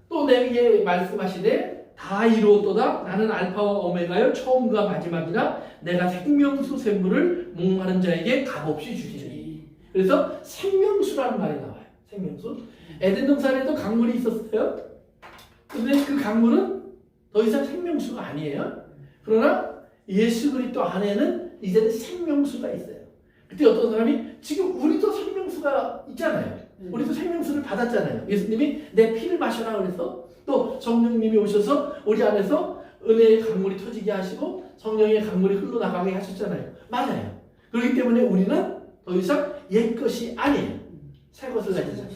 또 내게 말씀하시되 다 이루었도다. 나는 알파와 오메가요 처음과 마지막이라 내가 생명수 샘물을 목마른 자에게 값없이 주시니. 그래서 생명수라는 말이 나와요. 생명수. 에덴 동산에도 강물이 있었어요. 근데 그 강물은 더 이상 생명수가 아니에요. 그러나 예수 그리스도 안에는 이제는 생명수가 있어요. 그때 어떤 사람이 지금 우리도 생명수가 있잖아요. 우리도 생명수를 받았잖아요. 예수님이 내 피를 마셔라 그래서 또 성령님이 오셔서 우리 안에서 은혜의 강물이 터지게 하시고 성령의 강물이 흘러나가게 하셨잖아요. 맞아요. 그렇기 때문에 우리는 더 이상 옛 것이 아니에요. 새 것을 가지잖아요.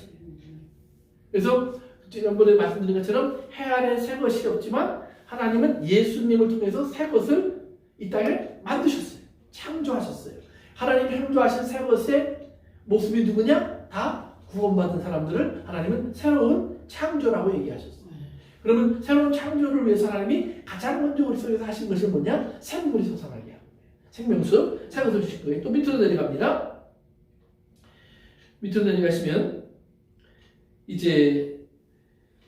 그래서 지난번에 말씀드린 것처럼 해 아래 새 것이 없지만 하나님은 예수님을 통해서 새 것을 이 땅에 만드셨어요. 창조하셨어요. 하나님이 창조하신 새 것의 모습이 누구냐? 다 구원받은 사람들을 하나님은 새로운 창조라고 얘기하셨어요. 그러면 새로운 창조를 위해서 하나님이 가장 먼저 우리 속에서 하신 것이 뭐냐? 생물이 솟아나게 하는 거예요. 생명수, 새 것을 주실 거예요. 또 밑으로 내려갑니다. 밑으로 내려가시면 이제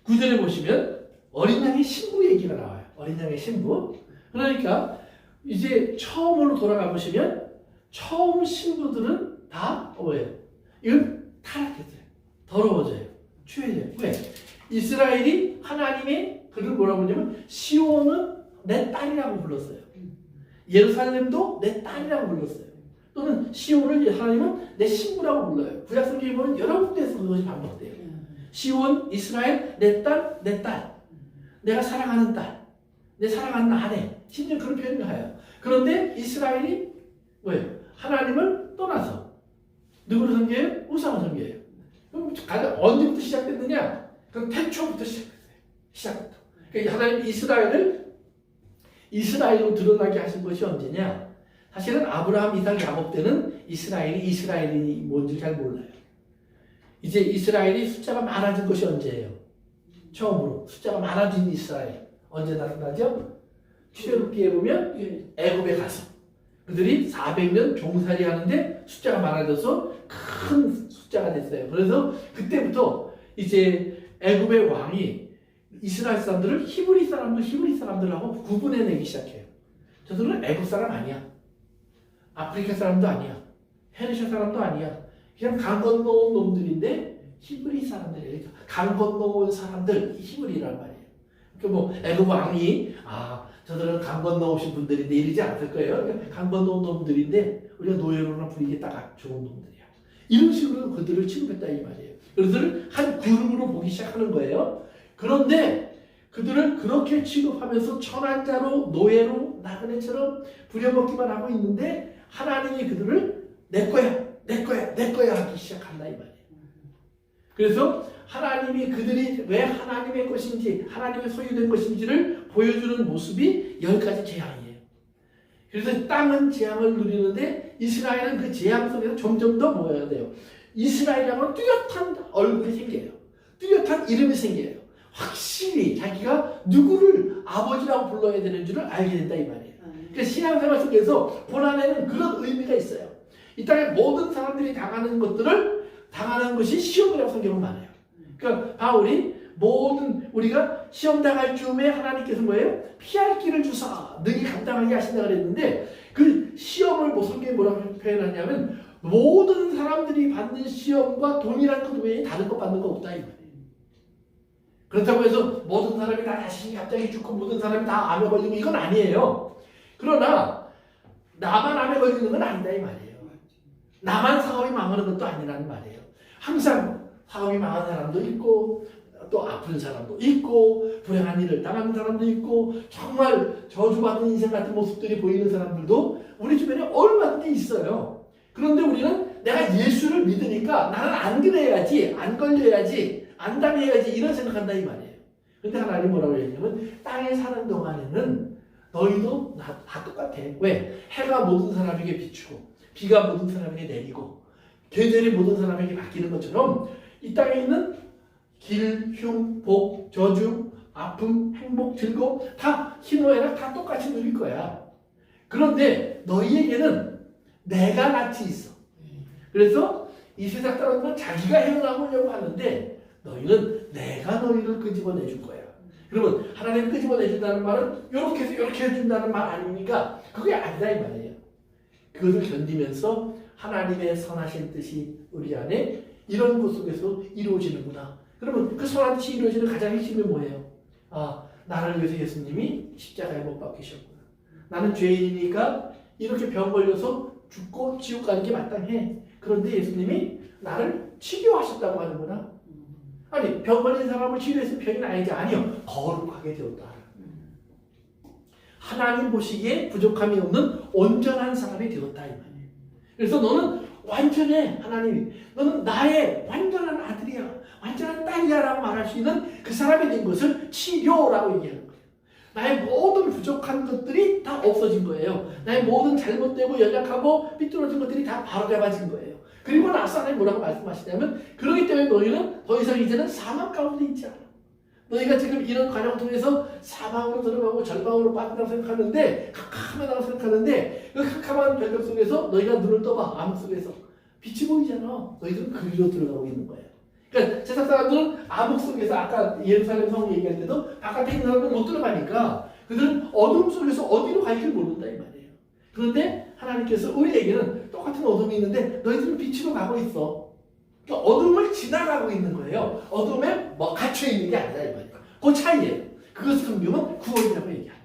9절에 보시면 어린 양의 신부 얘기가 나와요. 어린 양의 신부. 그러니까 이제 처음으로 돌아가 보시면 처음 신부들은 다 뭐예요? 이건 타락했어요. 더러워져요. 추해져요. 왜? 이스라엘이 하나님의 그를 뭐라고 하냐면 시온은 내 딸이라고 불렀어요. 예루살렘도 내 딸이라고 불렀어요. 또는 시온을 하나님은 내 신부라고 불러요. 구약성경에 보면 여러 군데에서 그것이 반복돼요. 시온, 이스라엘, 내 딸, 내 딸. 내가 사랑하는 딸. 내 사랑하는 아내. 심지어 그런 표현을 해요. 그런데 이스라엘이 뭐예요? 하나님을 떠나서 누구를 섬겨요? 우상을 섬겨요. 그럼 언제부터 시작됐느냐? 그럼 태초부터 시작부터. 그러니까 하나님 이스라엘로 드러나게 하신 것이 언제냐? 사실은 아브라함, 이삭, 야곱 때는 이스라엘이 뭔지 잘 몰라요. 이제 이스라엘이 숫자가 많아진 것이 언제예요? 처음으로 숫자가 많아진 이스라엘 언제 나타나죠? 출애굽기에 보면 애굽에 가서 그들이 400년 종살이 하는데 숫자가 많아져서 큰 숫자가 됐어요. 그래서 그때부터 이제 애굽의 왕이 이스라엘 사람들을 히브리 사람들하고 구분해내기 시작해요. 저들은 애굽 사람 아니야. 아프리카 사람도 아니야. 페르시아 사람도 아니야. 그냥 강 건너온 놈들인데 히브리 사람들이에요. 강 건너온 사람들 히브리란 말이에요. 그러니까 뭐 애굽 왕이 저들은 강 건너오신 분들인데 이러지 않을 거예요. 그러니까 강 건너온 놈들인데 우리가 노예로나 부리기 딱 좋은 놈들이야. 이런 식으로 그들을 취급했다 이 말이에요. 그들을 한 그룹으로 보기 시작하는 거예요. 그런데 그들을 그렇게 취급하면서 천한 자로 노예로 나그네처럼 부려먹기만 하고 있는데 하나님이 그들을 내 거야 하기 시작한다 이 말이에요. 그래서 하나님이 그들이 왜 하나님의 것인지 하나님의 소유된 것인지를 보여주는 모습이 10가지 재앙이에요. 그래서 땅은 재앙을 누리는데 이스라엘은 그 재앙 속에서 점점 더 모여야 돼요. 이스라엘하고는 뚜렷한 얼굴이 생겨요. 뚜렷한 이름이 생겨요. 확실히 자기가 누구를 아버지라고 불러야 되는 줄을 알게 된다 이 말이에요. 그러니까 신앙생활 속에서 고난에는 그런 의미가 있어요. 이 땅의 모든 사람들이 당하는 것이 시험이라고 성경은 말해요. 그러니까 바울이 우리가 시험 당할 즈음에 하나님께서 뭐예요? 피할 길을 주사 능히 감당하게 하신다 그랬는데 그 시험을 성경이 뭐라고 표현하냐면 모든 사람들이 받는 시험과 동일한 것 외에 다른 것 받는 거 없다 이 말이에요. 그렇다고 해서 모든 사람이 다 자신이 갑자기 죽고 모든 사람이 다 암에 걸리고 이건 아니에요. 그러나 나만 암에 걸리는 건 아니다 이 말이에요. 나만 사업이 망하는 것도 아니라는 말이에요. 항상 사업이 망한 사람도 있고 또 아픈 사람도 있고 불행한 일을 당하는 사람도 있고 정말 저주받은 인생 같은 모습들이 보이는 사람들도 우리 주변에 얼마든지 있어요. 그런데 우리는 내가 예수를 믿으니까 나는 안 그래야지, 안 걸려야지, 안 당해야지 이런 생각한다 이 말이에요. 근데 하나님 뭐라고 얘기하냐면 땅에 사는 동안에는 너희도 다 똑같아. 왜? 해가 모든 사람에게 비추고 비가 모든 사람에게 내리고 계절이 모든 사람에게 바뀌는 것처럼 이 땅에 있는 길, 흉, 복, 저주, 아픔, 행복, 즐거움 다 희노애락 다 똑같이 누릴 거야. 그런데 너희에게는 내가 같이 있어. 그래서 이 세상 사람들은 자기가 헤어나오려고 하는데 너희는 내가 너희를 끄집어내줄 거야. 그러면 하나님 끄집어내준다는 말은 이렇게 해서 이렇게 해준다는 말 아닙니까? 그게 아니다 이 말이에요. 그것을 견디면서 하나님의 선하신 뜻이 우리 안에 이런 것 속에서 이루어지는구나. 그러면 그 선한 뜻이 이루어지는 가장 핵심이 뭐예요? 나를 위해서 예수님이 십자가에 못 박히셨구나. 나는 죄인이니까 이렇게 병 걸려서 죽고 지옥 가는 게 마땅해. 그런데 예수님이 나를 치료하셨다고 하는구나. 아니 병 걸린 사람을 치료해서 병이 나야지. 아니요. 거룩하게 되었다. 하나님 보시기에 부족함이 없는 온전한 사람이 되었다 이 말이에요. 그래서 너는 완전해. 하나님이 너는 나의 완전한 아들이야, 완전한 딸이야 라고 말할 수 있는 사람이 된 것을 치료라고 얘기하는 거예요. 나의 모든 부족한 것들이 다 없어진 거예요. 나의 모든 잘못되고 연약하고 삐뚤어진 것들이 다 바로잡아진 거예요. 그리고 나서 하나님 뭐라고 말씀하시냐면 그렇기 때문에 너희는 더 이상 이제는 사망 가운데 있지 않아. 너희가 지금 이런 과정을 통해서 사망으로 들어가고 절망으로 빠진다고 생각하는데 캄캄하다고 생각하는데 그 캄캄한 별벽 속에서 너희가 눈을 떠봐. 암흑 속에서 빛이 보이잖아. 너희들은 그리로 들어가고 있는 거예요. 그러니까 세상 사람들은 암흑 속에서 아까 예루살렘 성 얘기할 때도 바깥에 있는 사람들은 못 들어가니까 그들은 어둠 속에서 어디로 갈지 모른다 이 말이에요. 그런데 하나님께서 우리에게는 똑같은 어둠이 있는데 너희들은 빛으로 가고 있어. 그러니까 어둠을 지나가고 있는 거예요. 어둠에 뭐 갇혀 있는 게 아니라 이 말이에요. 그 차이예요. 그것을 성경은 구원이라고 얘기하는 거예요.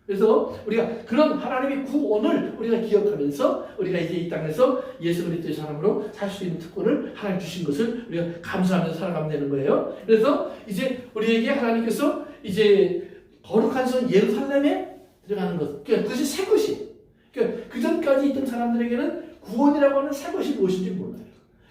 그래서 우리가 그런 하나님의 구원을 우리가 기억하면서 우리가 이제 이 땅에서 예수 그리스도의 사람으로 살 수 있는 특권을 하나님 주신 것을 우리가 감사하면서 살아가면 되는 거예요. 그래서 이제 우리에게 하나님께서 이제 거룩한 성 예루살렘에 들어가는 것, 그러니까 그것이 새 것이. 그러니까 그 전까지 있던 사람들에게는 구원이라고 하는 새 것이 무엇인지 몰라요.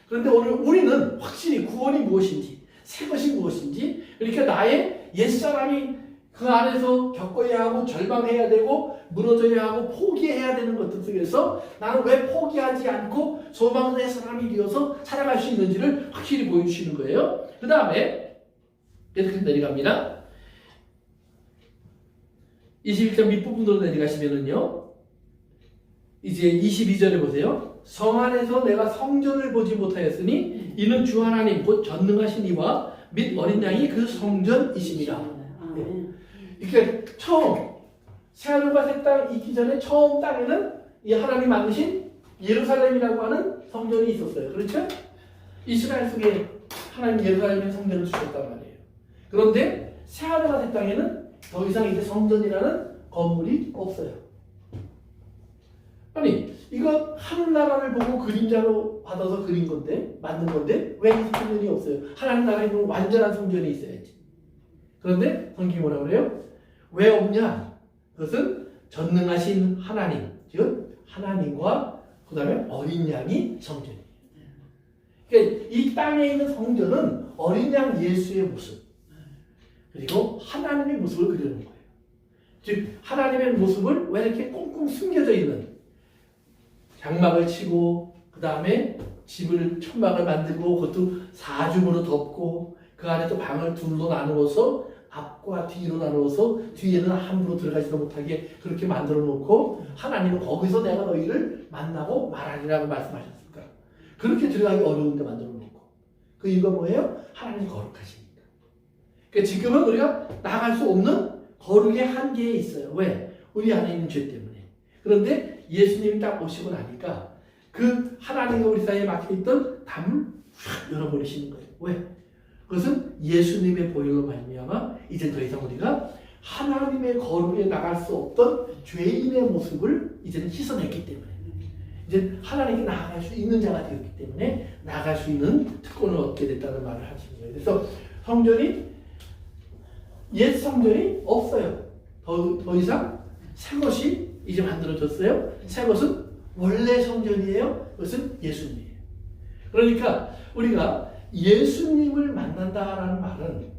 그런데 오늘 우리는 확실히 구원이 무엇인지, 새 것이 무엇인지, 그러니까 나의 옛사람이 그 안에서 겪어야 하고 절망해야 되고 무너져야 하고 포기해야 되는 것들 속에서 나는 왜 포기하지 않고 소망의 사람이 되어서 살아갈 수 있는지를 확실히 보여주시는 거예요. 그 다음에 계속 내려갑니다. 21절 밑부분으로 내려가시면은요, 이제 22절에 보세요. 성 안에서 내가 성전을 보지 못하였으니 이는 주 하나님 곧 전능하신 이와 및 어린 양이 그 성전이십니다. 그러니까 처음 새하늘과 새 땅 있기 전에 처음 땅에는 이 하나님 만드신 예루살렘이라고 하는 성전이 있었어요. 그렇죠? 이스라엘 속에 하나님 예루살렘의 성전을 주셨단 말이에요. 그런데 새하늘과 새 땅에는 더 이상 이제 성전이라는 건물이 없어요. 아니 이거 하늘나라를 보고 그림자로 받아서 그린 건데 만든 건데 왜 이 성전이 없어요? 하나님 나라에 보면 완전한 성전이 있어야지. 그런데 성경이 뭐라고 그래요? 왜 없냐? 그것은 전능하신 하나님, 즉 하나님과 그 다음에 어린 양이 성전이에요. 그러니까 이 땅에 있는 성전은 어린 양 예수의 모습 그리고 하나님의 모습을 그리는 거예요. 즉 하나님의 모습을 왜 이렇게 꽁꽁 숨겨져 있는 장막을 치고 그 다음에 집을 천막을 만들고 그것도 사중으로 덮고 그 안에 또 방을 둘로 나누어서 앞과 뒤로 나누어서 뒤에는 함부로 들어가지도 못하게 그렇게 만들어 놓고 하나님은 거기서 내가 너희를 만나고 말하리라고 말씀하셨을까? 그렇게 들어가기 어려운데 만들어 놓고 그 이유가 뭐예요? 하나님이 거룩하시니까. 그러니까 지금은 우리가 나갈 수 없는 거룩의 한계에 있어요. 왜? 우리 안에 있는 죄 때문에. 그런데 예수님이 딱 오시고 나니까 그 하나님과 우리 사이에 막혀있던 담을 확 열어버리시는 거예요. 왜? 그것은 예수님의 보혈로 말미암아 이제 더 이상 우리가 하나님의 거룩에 나갈 수 없던 죄인의 모습을 이제는 씻어냈기 때문에 이제 하나님께 나아갈 수 있는 자가 되었기 때문에 나아갈 수 있는 특권을 얻게 됐다는 말을 하시는 거예요. 그래서 성전이 옛 성전이 없어요. 더 이상 새 것이 이제 만들어졌어요. 새 것은 원래 성전이에요. 그것은 예수님이에요. 그러니까 우리가 예수님을 만난다라는 말은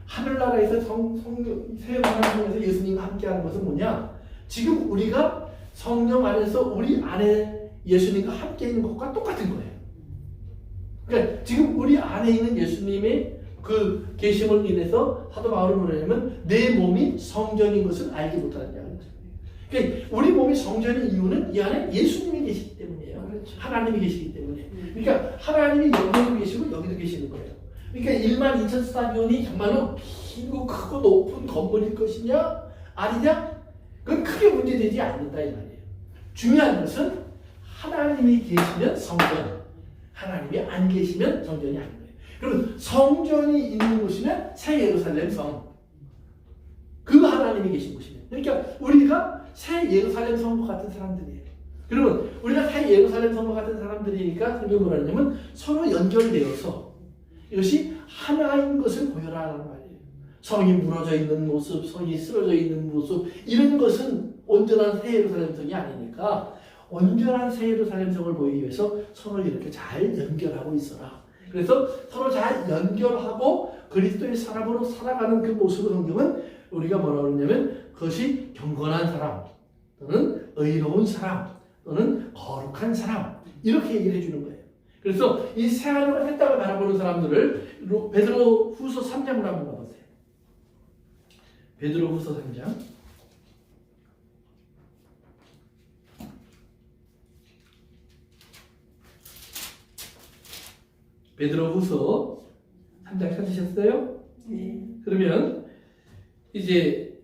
하늘나라에서 새 하나님에서 예수님과 함께하는 것은 뭐냐? 지금 우리가 성령 안에서 우리 안에 예수님과 함께 있는 것과 똑같은 거예요. 그러니까 지금 우리 안에 있는 예수님의 그 계심을 인해서 사도 바울은 뭐냐면 내 몸이 성전인 것을 알지 못하느냐는 거죠. 그러니까 우리 몸이 성전인 이유는 이 안에 예수님이 계시기 때문이에요. 그렇죠. 하나님이 계시기 때문에. 그러니까 하나님이 여기도 계시고 여기도 계시는 거예요. 그러니까 1만 2천 스타디온이 정말로 길고 크고 높은 건물일 것이냐 아니냐? 그건 크게 문제되지 않는다 이 말이에요. 중요한 것은 하나님이 계시면 성전, 하나님이 안 계시면 성전이 아닌 거예요. 그러면 성전이 있는 곳이면 새 예루살렘 성, 그 하나님이 계신 곳이에요. 그러니까 우리가 새 예루살렘 성과 같은 사람들이에요. 그러면 우리가 새 예루살렘 성과 같은 사람들이니까 성경이 뭐라 하냐면 서로 연결되어서 이것이 하나인 것을 보여라는 말이에요. 성이 무너져 있는 모습, 성이 쓰러져 있는 모습 이런 것은 온전한 새 예루살렘 성이 아니니까 온전한 새 예루살렘 성을 보이기 위해서 서로 이렇게 잘 연결하고 있어라. 그래서 서로 잘 연결하고 그리스도의 사람으로 살아가는 그 모습을 성경은 우리가 뭐라고 그러냐면 그것이 경건한 사람 또는 의로운 사람 또는 거룩한 사람 이렇게 얘기를 해주는 거예요. 그래서 이 새하늘과 새 땅을 바라보는 사람들을 베드로 후서 3장으로 한번 가보세요. 베드로 후서 3장. 베드로 후서 3장 찾으셨어요? 네. 그러면 이제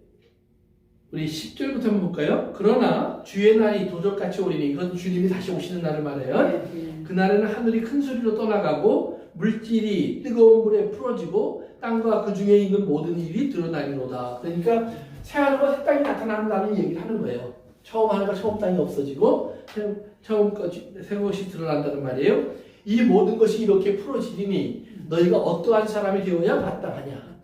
우리 10절부터 한번 볼까요? 그러나 주의 날이 도적같이 오리니 이건 주님이 다시 오시는 날을 말해요. 그날에는 하늘이 큰 소리로 떠나가고 물질이 뜨거운 물에 풀어지고 땅과 그 중에 있는 모든 일이 드러나리로다. 그러니까 새하늘과 새 땅이 나타난다는 얘기를 하는 거예요. 처음 하늘과 처음 땅이 없어지고 처음 새 것이 드러난다는 말이에요. 이 모든 것이 이렇게 풀어지리니 너희가 어떠한 사람이 되어야 마땅하냐.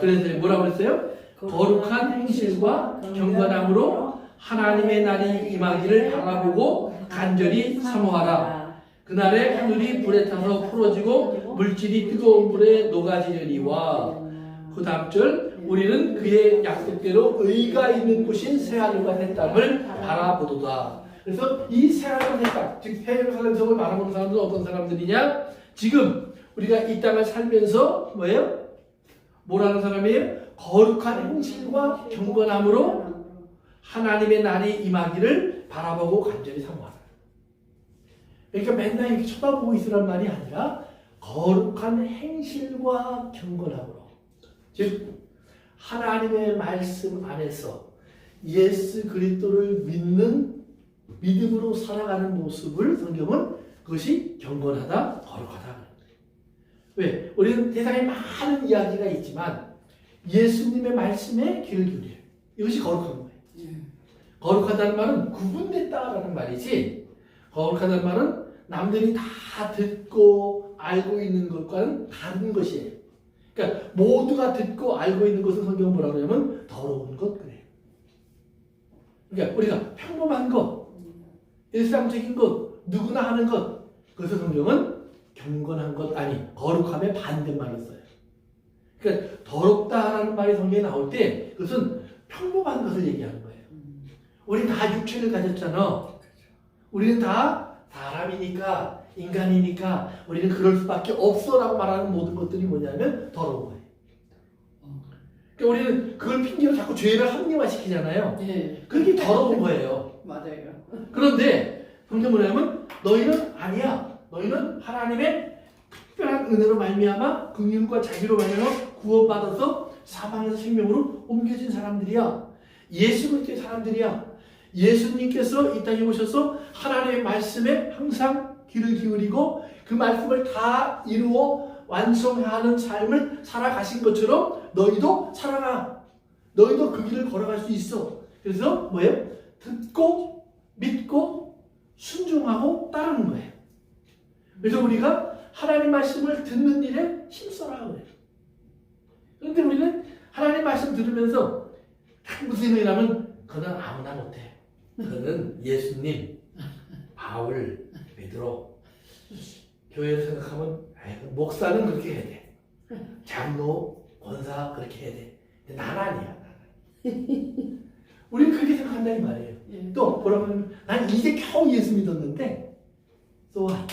그래서 뭐라고 그랬어요? 거룩한 행실과 경건함으로 하나님의 날이 임하기를 바라보고 간절히 사모하라. 그날에 하늘이 불에 타서 풀어지고 물질이 뜨거운 물에 녹아지려니와. 그 다음 절 우리는 그의 약속대로 의가 있는 곳인 새하늘과 새 땅을 바라보도다. 그래서 이 새하늘과 새 땅, 즉 예루살렘 성을 바라보는 사람들은 어떤 사람들이냐? 지금 우리가 이 땅을 살면서 뭐예요? 뭐라는 사람이에요? 거룩한 행실과 경건함으로 하나님의 날이 임하기를 바라보고 간절히 사모하라. 그러니까 맨날 이렇게 쳐다보고 있으란 말이 아니라 거룩한 행실과 경건함으로, 즉 하나님의 말씀 안에서 예수 그리스도를 믿는 믿음으로 살아가는 모습을 성경은 그것이 경건하다, 거룩하다. 왜? 우리는 세상에 많은 이야기가 있지만 예수님의 말씀에 귀를 기울여요. 이것이 거룩한 거예요. 거룩하다는 말은 구분됐다라는 말이지, 거룩하다는 말은 남들이 다 듣고 알고 있는 것과는 다른 것이에요. 그러니까 모두가 듣고 알고 있는 것을 성경은 뭐라고 하냐면 더러운 것 그래요. 그러니까 우리가 평범한 것, 일상적인 것, 누구나 하는 것, 그것을 성경은 경건한 것 아니 거룩함의 반대말로 써요. 그러니까 더럽다라는 말이 성경에 나올 때 그것은 평범한 것을 얘기하는 거예요. 우리는 다 육체를 가졌잖아. 우리는 다 사람이니까, 인간이니까 우리는 그럴 수밖에 없어라고 말하는 모든 것들이 뭐냐면 더러운 거예요. 그러니까 우리는 그걸 핑계로 자꾸 죄를 합리화시키잖아요. 네. 그게 더러운 거예요. 맞아요. 그런데 성경은 뭐냐면 너희는 아니야. 너희는 하나님의 특별한 은혜로 말미암아 긍휼과 자비로 말미암아 구원받아서 사망에서 생명으로 옮겨진 사람들이야. 예수 그리스도의 사람들이야. 예수님께서 이 땅에 오셔서 하나님의 말씀에 항상 귀를 기울이고 그 말씀을 다 이루어 완성하는 삶을 살아가신 것처럼 너희도 살아가. 너희도 그 길을 걸어갈 수 있어. 그래서 뭐예요? 듣고 믿고 순종하고 따르는 거예요. 그래서 우리가 하나님 말씀을 듣는 일에 힘써라 그래요. 그런데 우리는 하나님 말씀 들으면서 무슨 생각이냐면 그는 아무나 못해. 그는 예수님, 바울, 베드로, 교회를 생각하면 목사는 그렇게 해야 돼. 장로, 권사 그렇게 해야 돼. 근데 난 아니야. 우리는 그렇게 생각한다 이 말이에요. 또 뭐라고 하면 난 이제 겨우 예수 믿었는데 또한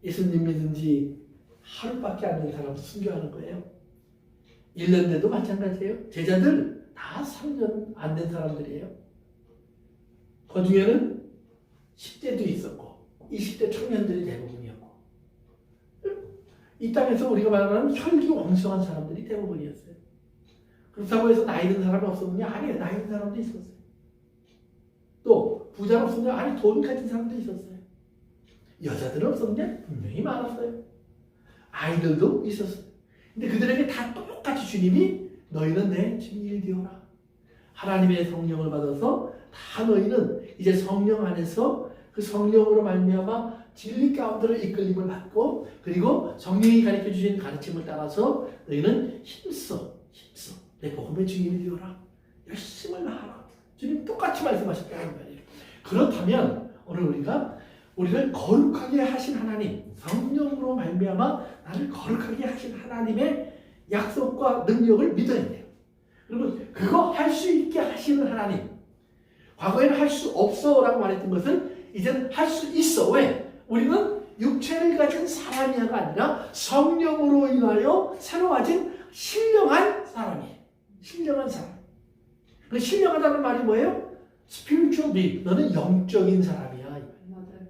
예수님 믿은 지 하루밖에 안 된 사람도 순교하는 거예요. 1년 돼도 마찬가지예요. 제자들 다 3년 안 된 사람들이에요. 그 중에는 10대도 있었고 20대 청년들이 대부분이었고 이 땅에서 우리가 말하는 혈기왕성한 사람들이 대부분이었어요. 그렇다고 해서 나이 든 사람이 없었느냐? 아니에요. 나이 든 사람도 있었어요. 또 부자는 없었느냐? 아니 돈 가진 사람도 있었어요. 여자들은 없었느냐? 분명히 많았어요. 아이들도 있었어요. 근데 그들에게 다 똑같이 주님이 너희는 내 증인이 되어라. 하나님의 성령을 받아서 다 너희는 이제 성령 안에서 그 성령으로 말미암아 진리 가운데로 이끌림을 받고 그리고 성령이 가르쳐 주신 가르침을 따라서 너희는 힘써 내 복음의 증인이 되어라. 열심을 하라. 주님 똑같이 말씀하셨다는 말이에요. 그렇다면 오늘 우리가 우리를 거룩하게 하신 하나님, 성령으로 말미암아 나를 거룩하게 하신 하나님의 약속과 능력을 믿어야 돼요. 그리고 그거 할 수 있게 하시는 하나님. 과거에는 할 수 없어라고 말했던 것을 이제는 할 수 있어. 왜? 우리는 육체를 가진 사람이야가 아니라 성령으로 인하여 새로워진 신령한 사람이에요. 신령한 사람. 그 신령하다는 말이 뭐예요? spiritual being. 너는 영적인 사람이야. 맞아요.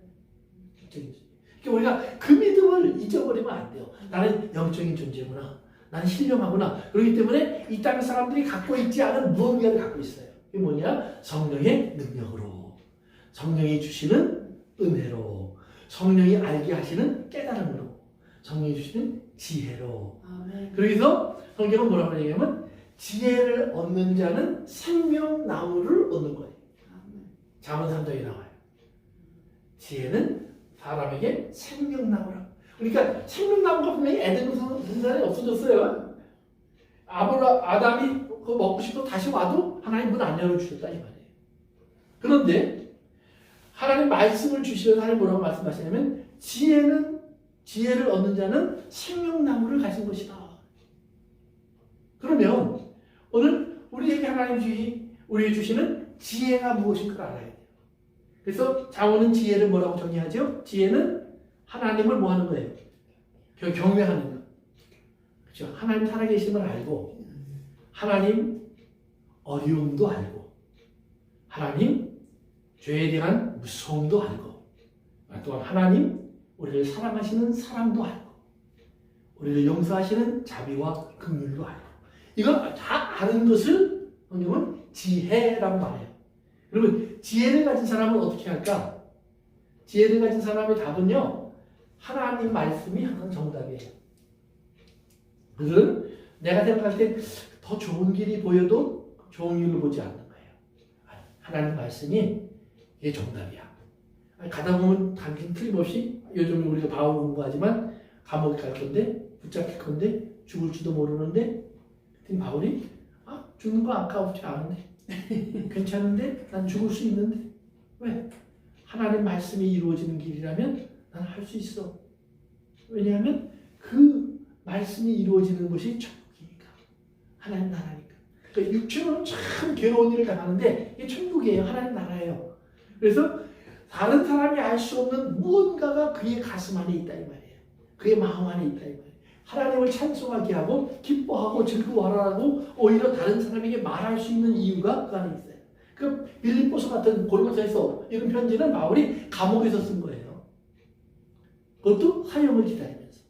그러니까 우리가 그 믿음을 잊어버리면 안 돼요. 나는 영적인 존재구나. 나는 신령하구나. 그렇기 때문에 이 땅 사람들이 갖고 있지 않은 무언가를 갖고 있어요. 그게 뭐냐? 성령의 능력으로, 성령이 주시는 은혜로, 성령이 알게 하시는 깨달음으로, 성령이 주시는 지혜로. 아멘. 그래서 성경은 뭐라고 얘기하면 지혜를 얻는 자는 생명나무를 얻는 거예요. 아멘. 잠언 3장에 나와요. 지혜는 사람에게 생명나무라. 그러니까 생명나무가 분명히 에덴 동산에 없어졌어요. 아담이 그거 먹고 싶어 다시 와도 하나님 문 안 열어주셨다 이 말이에요. 그런데 하나님 말씀을 주시면서 하나님 뭐라고 말씀하시냐면 지혜를 얻는 자는 생명나무를 가진 것이다. 그러면 오늘 우리에게 우리에게 주시는 지혜가 무엇인가 알아야 돼요. 그래서 잠언은 지혜를 뭐라고 정의하죠? 지혜는 하나님을 뭐 하는 거예요? 경외하는 거. 그렇죠? 하나님 살아계심을 알고, 하나님 어려움도 알고, 하나님 죄에 대한 무서움도 알고, 또한 하나님 우리를 사랑하시는 사랑도 알고, 우리를 용서하시는 자비와 긍휼도 알고, 이걸 다 아는 것을 성경은 지혜라고 말해요. 여러분, 지혜를 가진 사람은 어떻게 할까? 지혜를 가진 사람의 답은요, 하나님 말씀이 항상 정답이에요. 그들은 내가 생각할 때 더 좋은 길이 보여도 좋은 길을 보지 않는 거예요. 하나님 말씀이 이게 정답이야. 가다 보면 당신 틀림없이 요즘 우리가 바울 공부하지만 감옥에 갈 건데, 붙잡힐 건데, 죽을지도 모르는데, 그랬더니 바울이 죽는 거 아까우지 않은데, 괜찮은데, 난 죽을 수 있는데. 왜? 하나님 말씀이 이루어지는 길이라면 난 할 수 있어. 왜냐하면 그 말씀이 이루어지는 것이 천국이니까. 하나님 나라니까. 그러니까 육체로는 참 괴로운 일을 당하는데 이게 천국이에요. 하나님 나라예요. 그래서 다른 사람이 알 수 없는 무언가가 그의 가슴 안에 있다 이 말이에요. 그의 마음 안에 있다 이 말이에요. 하나님을 찬송하게 하고 기뻐하고 즐거워하라고 오히려 다른 사람에게 말할 수 있는 이유가 그 안에 있어요. 그 빌립보서 같은 골고사에서 이런 편지는 바울이 감옥에서 쓴 거예요. 그것도 사형을 기다리면서.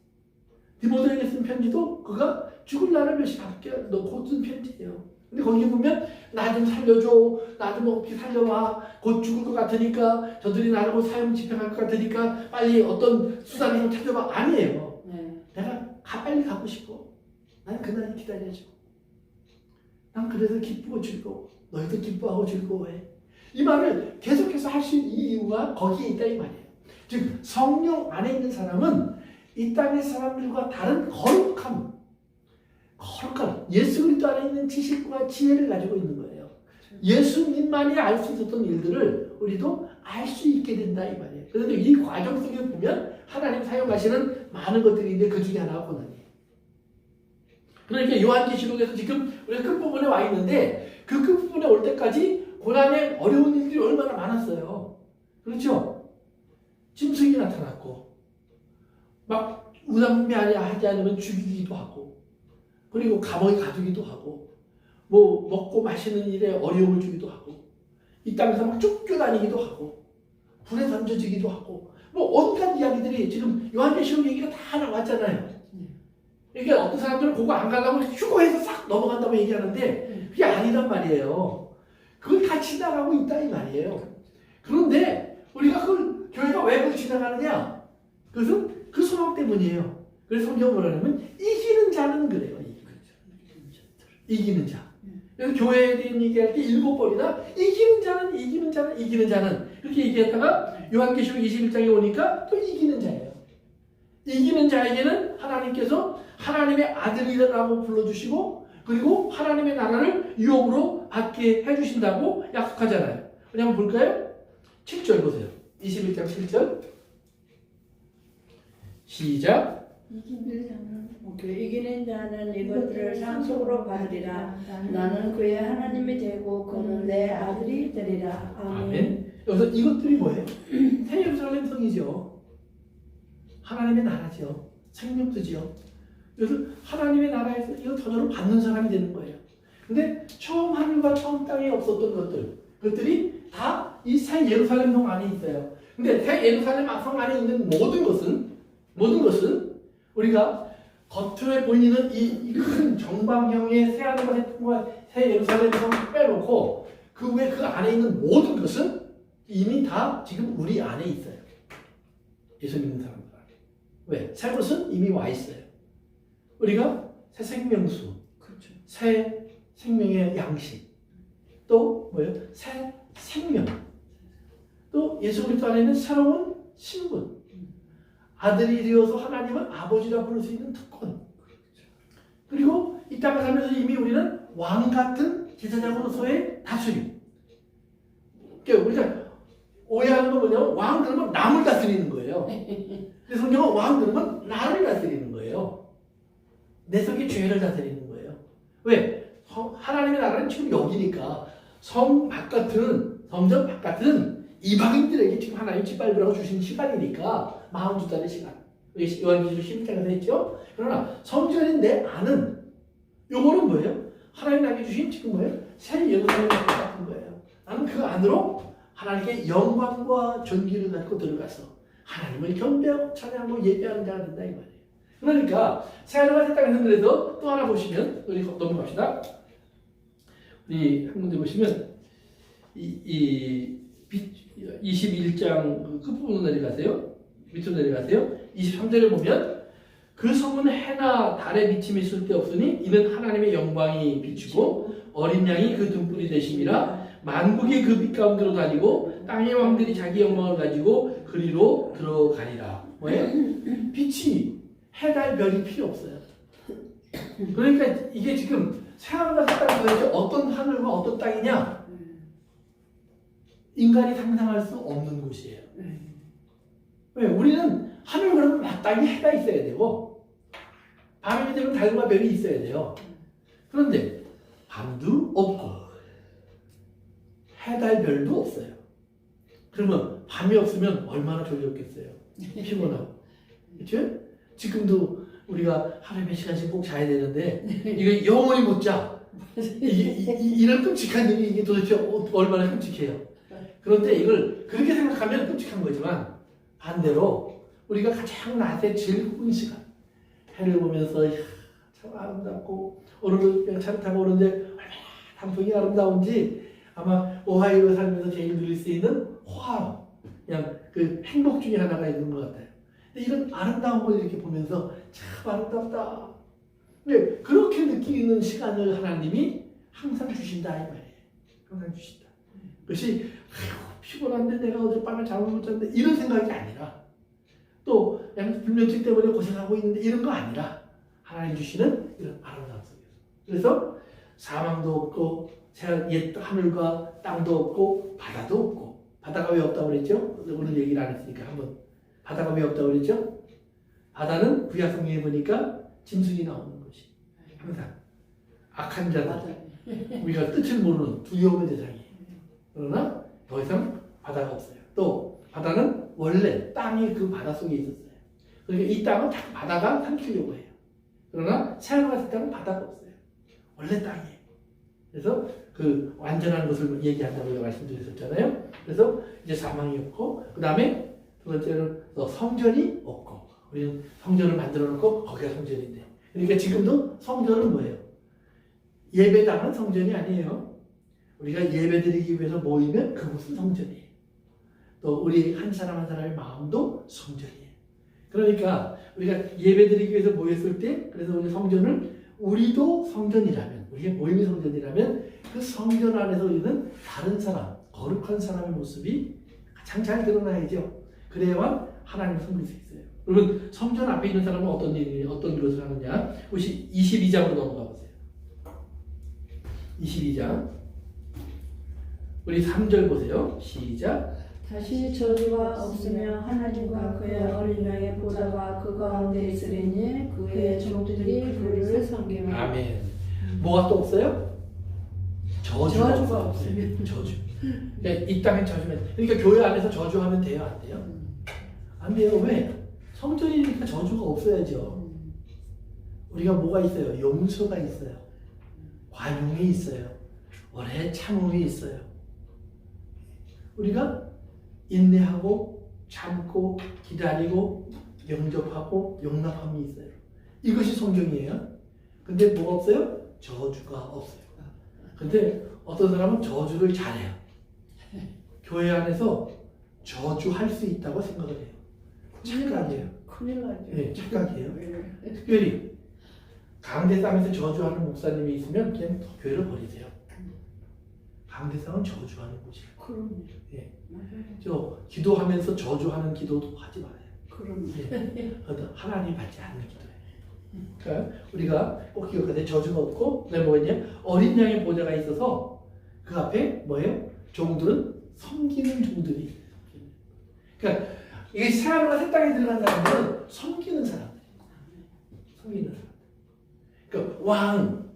디모데에게 쓴 편지도 그가 죽을 날을 몇시 밖에 놓고 쓴 편지예요. 근데 거기 보면 나 좀 살려줘, 나 좀 어떻게 살려봐, 곧 죽을 것 같으니까, 저들이 나를 곧 사형 집행할 것 같으니까 빨리 어떤 수단을 좀 찾아봐. 아니에요. 네. 내가 빨리 가고 싶어. 난 그날이 기다려줘. 난 그래서 기쁘고 즐거워. 너희도 기뻐하고 즐거워해. 이 말을 계속해서 할 수 있는 이유가 거기에 있다 이 말이에요. 즉 성령 안에 있는 사람은 이 땅의 사람들과 다른 거룩함, 예수 그리스도 안에 있는 지식과 지혜를 가지고 있는 거예요. 예수님만이 알 수 있었던 일들을 우리도 알 수 있게 된다 이 말이에요. 그런데 이 과정 속에 보면 하나님 사용하시는 많은 것들이 있는데 그 중에 하나가 고난이에요. 그러니까 요한계시록에서 지금 우리가 끝부분에 와 있는데 그 끝부분에 올 때까지 고난의 어려운 일들이 얼마나 많았어요. 그렇죠? 짐승이 나타났고 막 우상숭배하지 않으면 죽이기도 하고, 그리고 감옥에 가두기도 하고, 뭐 먹고 마시는 일에 어려움을 주기도 하고, 이 땅에서 막 쫓겨다니기도 하고, 불에 던져지기도 하고, 뭐 온갖 이야기들이 지금 요한계시록 얘기가 다 나왔잖아요. 그러니까 어떤 사람들은 그거 안 가려고 휴거해서 싹 넘어간다고 얘기하는데 그게 아니란 말이에요. 그걸 다 지나가고 있다 이 말이에요. 그런데 우리가 그걸 교회가 왜 그걸 지나가느냐? 그것은 그 소망 때문이에요. 그래서 성경은 뭐라 하냐면 이기는 자는 그래요. 이기는 자. 그래서 교회에 대한 얘기할 때 7번이나 이기는 자는 그렇게 얘기했다가 요한계시록 21장에 오니까 또 이기는 자예요. 이기는 자에게는 하나님께서 하나님의 아들이라고 불러주시고, 그리고 하나님의 나라를 유업으로 받게 해주신다고 약속하잖아요. 그냥 볼까요? 7절 보세요. 21장 7절 시작. 이기는 자는 오케이. 이기는 자는 이것들을 상속으로 받으리라. 나는 그의 하나님이 되고 그는 내 아들이 되리라. 아멘. 아멘. 여기서 이것들이 뭐예요? 새 예루살렘 성이죠. 하나님의 나라죠. 생명수지요. 그래서 하나님의 나라에서 이거 전혀로 받는 사람이 되는 거예요. 근데 처음 하늘과 처음 땅에 없었던 그것들이 다 이 새 예루살렘 성 안에 있어요. 근데 새 예루살렘 성 안에 있는 모든 것은 우리가 겉으로 보이는 이 큰 정방형의 새 하늘과 새 땅과 새 예루살렘 성 빼놓고 그 외에 그 안에 있는 모든 것은 이미 다 지금 우리 안에 있어요. 예수 믿는 사람들 안에. 왜? 새 것은 이미 와 있어요. 우리가 새 생명수, 그렇죠. 새 생명의 양식, 또 뭐예요? 새 생명, 또 예수 그리스도 안에 있는 새로운 신분, 아들이 되어서 하나님을 아버지라 부를 수 있는 특권, 그리고 이 땅을 살면서 이미 우리는 왕 같은 제사장으로서의 다스림. 그러니까 우리가 오해하는 건 뭐냐면 왕 그러면 남을 다스리는 거예요. 근데 성경은 왕 그러면 나를 다스리는 거예요. 내 속의 죄를 다스리는 거예요. 왜? 하나님의 나라는 지금 여기니까 성전 바깥은 이방인들에게 지금 하나님 짓밟으라고 주신 시간이니까 42달의 시간. 요한계시록 11장에서 했죠. 그러나 성전인 내 안은 요거는 뭐예요? 하나님 나에게 주신 지금 뭐예요? 새 예루살렘 같은 거예요. 나는 그 안으로 하나님께 영광과 존귀를 갖고 들어가서 하나님을 경배하고 찬양하고 예배하는 자가 된다 이 말이에요. 그러니까 새 하늘과 새 땅에서 그래서 또 하나 보시면 우리 넘어갑시다. 우리 한 군데 보시면 21장 그 끝부분으로 내려가세요. 밑으로 내려가세요. 23절에 보면 그 성은 해나 달의 비침이 쓸데없으니 이는 하나님의 영광이 비추고 어린 양이 그 등불이 되심이라. 만국이 그 빛 가운데로 다니고 땅의 왕들이 자기 영광을 가지고 그리로 들어가리라. 뭐예요? 빛이 해달 별이 필요 없어요. 그러니까 이게 지금 새하늘과 새 땅이 도대체 어떤 하늘과 어떤 땅이냐? 인간이 상상할 수 없는 곳이에요. 왜? 우리는 하늘 그러면 마땅히 해가 있어야 되고 밤이 되면 달과 별이 있어야 돼요. 그런데 밤도 없고 해달 별도 없어요. 그러면 밤이 없으면 얼마나 졸렸겠어요. 피곤하고. 그렇죠? 지금도 우리가 하루에 몇 시간씩 꼭 자야 되는데 이거 영원히 못 자. 이런 끔찍한 일이 이게 도대체 얼마나 끔찍해요. 그런데 이걸 그렇게 생각하면 끔찍한 거지만 반대로 우리가 가장 낮에 즐거운 시간 해를 보면서 참 아름답고 오늘은 차를 타고 오는데 얼마나 단풍이 아름다운지 아마 오하이오 살면서 제일 누릴 수 있는 호화, 그냥 그 행복 중에 하나가 있는 것 같아요. 근데 이런 아름다운 걸 이렇게 보면서 참 아름답다. 근데 그렇게 느끼는 시간을 하나님이 항상 주신다 이 말이에요. 항상 주신다. 그것이 아이고 피곤한데 내가 어젯밤에 잠을 못 잤는데 이런 생각이 아니라 또 그냥 불면증 때문에 고생하고 있는데 이런 거 아니라 하나님 주시는 이런 아름다움 속에서. 그래서 사망도 없고 옛 하늘과 땅도 없고 바다도 없고. 바다가 왜 없다고 그랬죠? 오늘 얘기를 안 했으니까 한번. 바다가 왜 없다고 그랬죠? 바다는 구약성경에 보니까 짐승이 나오는 것이 항상 악한 자들, 우리가 뜻을 모르는 두려움의 대상이에요. 그러나 더 이상 바다가 없어요. 또 바다는 원래 땅이 그 바다 속에 있었어요. 그러니까 이 땅은 다 바다가 삼키려고 해요. 그러나 새하늘과 새 땅은 바다가 없어요. 원래 땅이에요. 그래서 그 완전한 것을 얘기한다고 말씀드렸었잖아요. 그래서 이제 사망이 없고 그 다음에 두 번째는 성전이 없고 우리는 성전을 만들어 놓고 거기가 성전인데 그러니까 지금도 성전은 뭐예요? 예배당은 성전이 아니에요. 우리가 예배드리기 위해서 모이면 그곳은 성전이에요. 또 우리 한 사람 한 사람의 마음도 성전이에요. 그러니까 우리가 예배드리기 위해서 모였을 때 그래서 우리 성전을 우리도 성전이라면 우리의 모임이 성전이라면 그 성전 안에서 우리는 다른 사람 거룩한 사람의 모습이 가장 잘 드러나야죠. 그래야만 하나님을 섬길 수 있어요. 여러분 성전 앞에 있는 사람은 어떤 것을 하느냐? 혹시 22장으로 넘어가 보세요. 22장 우리 3절 보세요. 시작. 다시 저주가 없으며 하나님과 그의 어린 양의 보좌가 그 가운데 있으리니 그의 종들이 그를 섬기며. 아멘. 뭐가 또 없어요? 저주가 저주가 없어요. 저주. 그러니까 이 땅에 저주면, 그러니까 교회 안에서 저주하면 돼요, 안 돼요? 안 돼요. 왜? 성전이니까 저주가 없어야죠. 우리가 뭐가 있어요? 용서가 있어요. 관용이 있어요. 오래 참음이 있어요. 우리가 인내하고 참고 기다리고 영접하고 용납함이 있어요. 이것이 성경이에요. 근데 뭐가 없어요? 저주가 없어요. 근데 어떤 사람은 저주를 잘해요. 교회 안에서 저주할 수 있다고 생각을 해요. 착각이에요. 큰일 나죠. 네, 착각이에요. 특별히 강대 땅에서 저주하는 목사님이 있으면 그냥 교회를 버리세요. 강대 땅은 저주하는 곳이에요. 그럼요. 예. 맞아요. 저 기도하면서 저주하는 기도도 하지 말아요. 그럼요. 예. 하나님 받지 않는 기도예요. 그러니까 우리가 꼭 기억하세요. 저주가 없고, 그다음에 뭐냐? 어린 양의 보좌가 있어서 그 앞에 뭐예요? 종들은 섬기는 종들이. 그러니까 이게 새하늘과 새 땅에 들어간 사람들은 섬기는 사람들. 섬기는 사람. 그러니까 왕,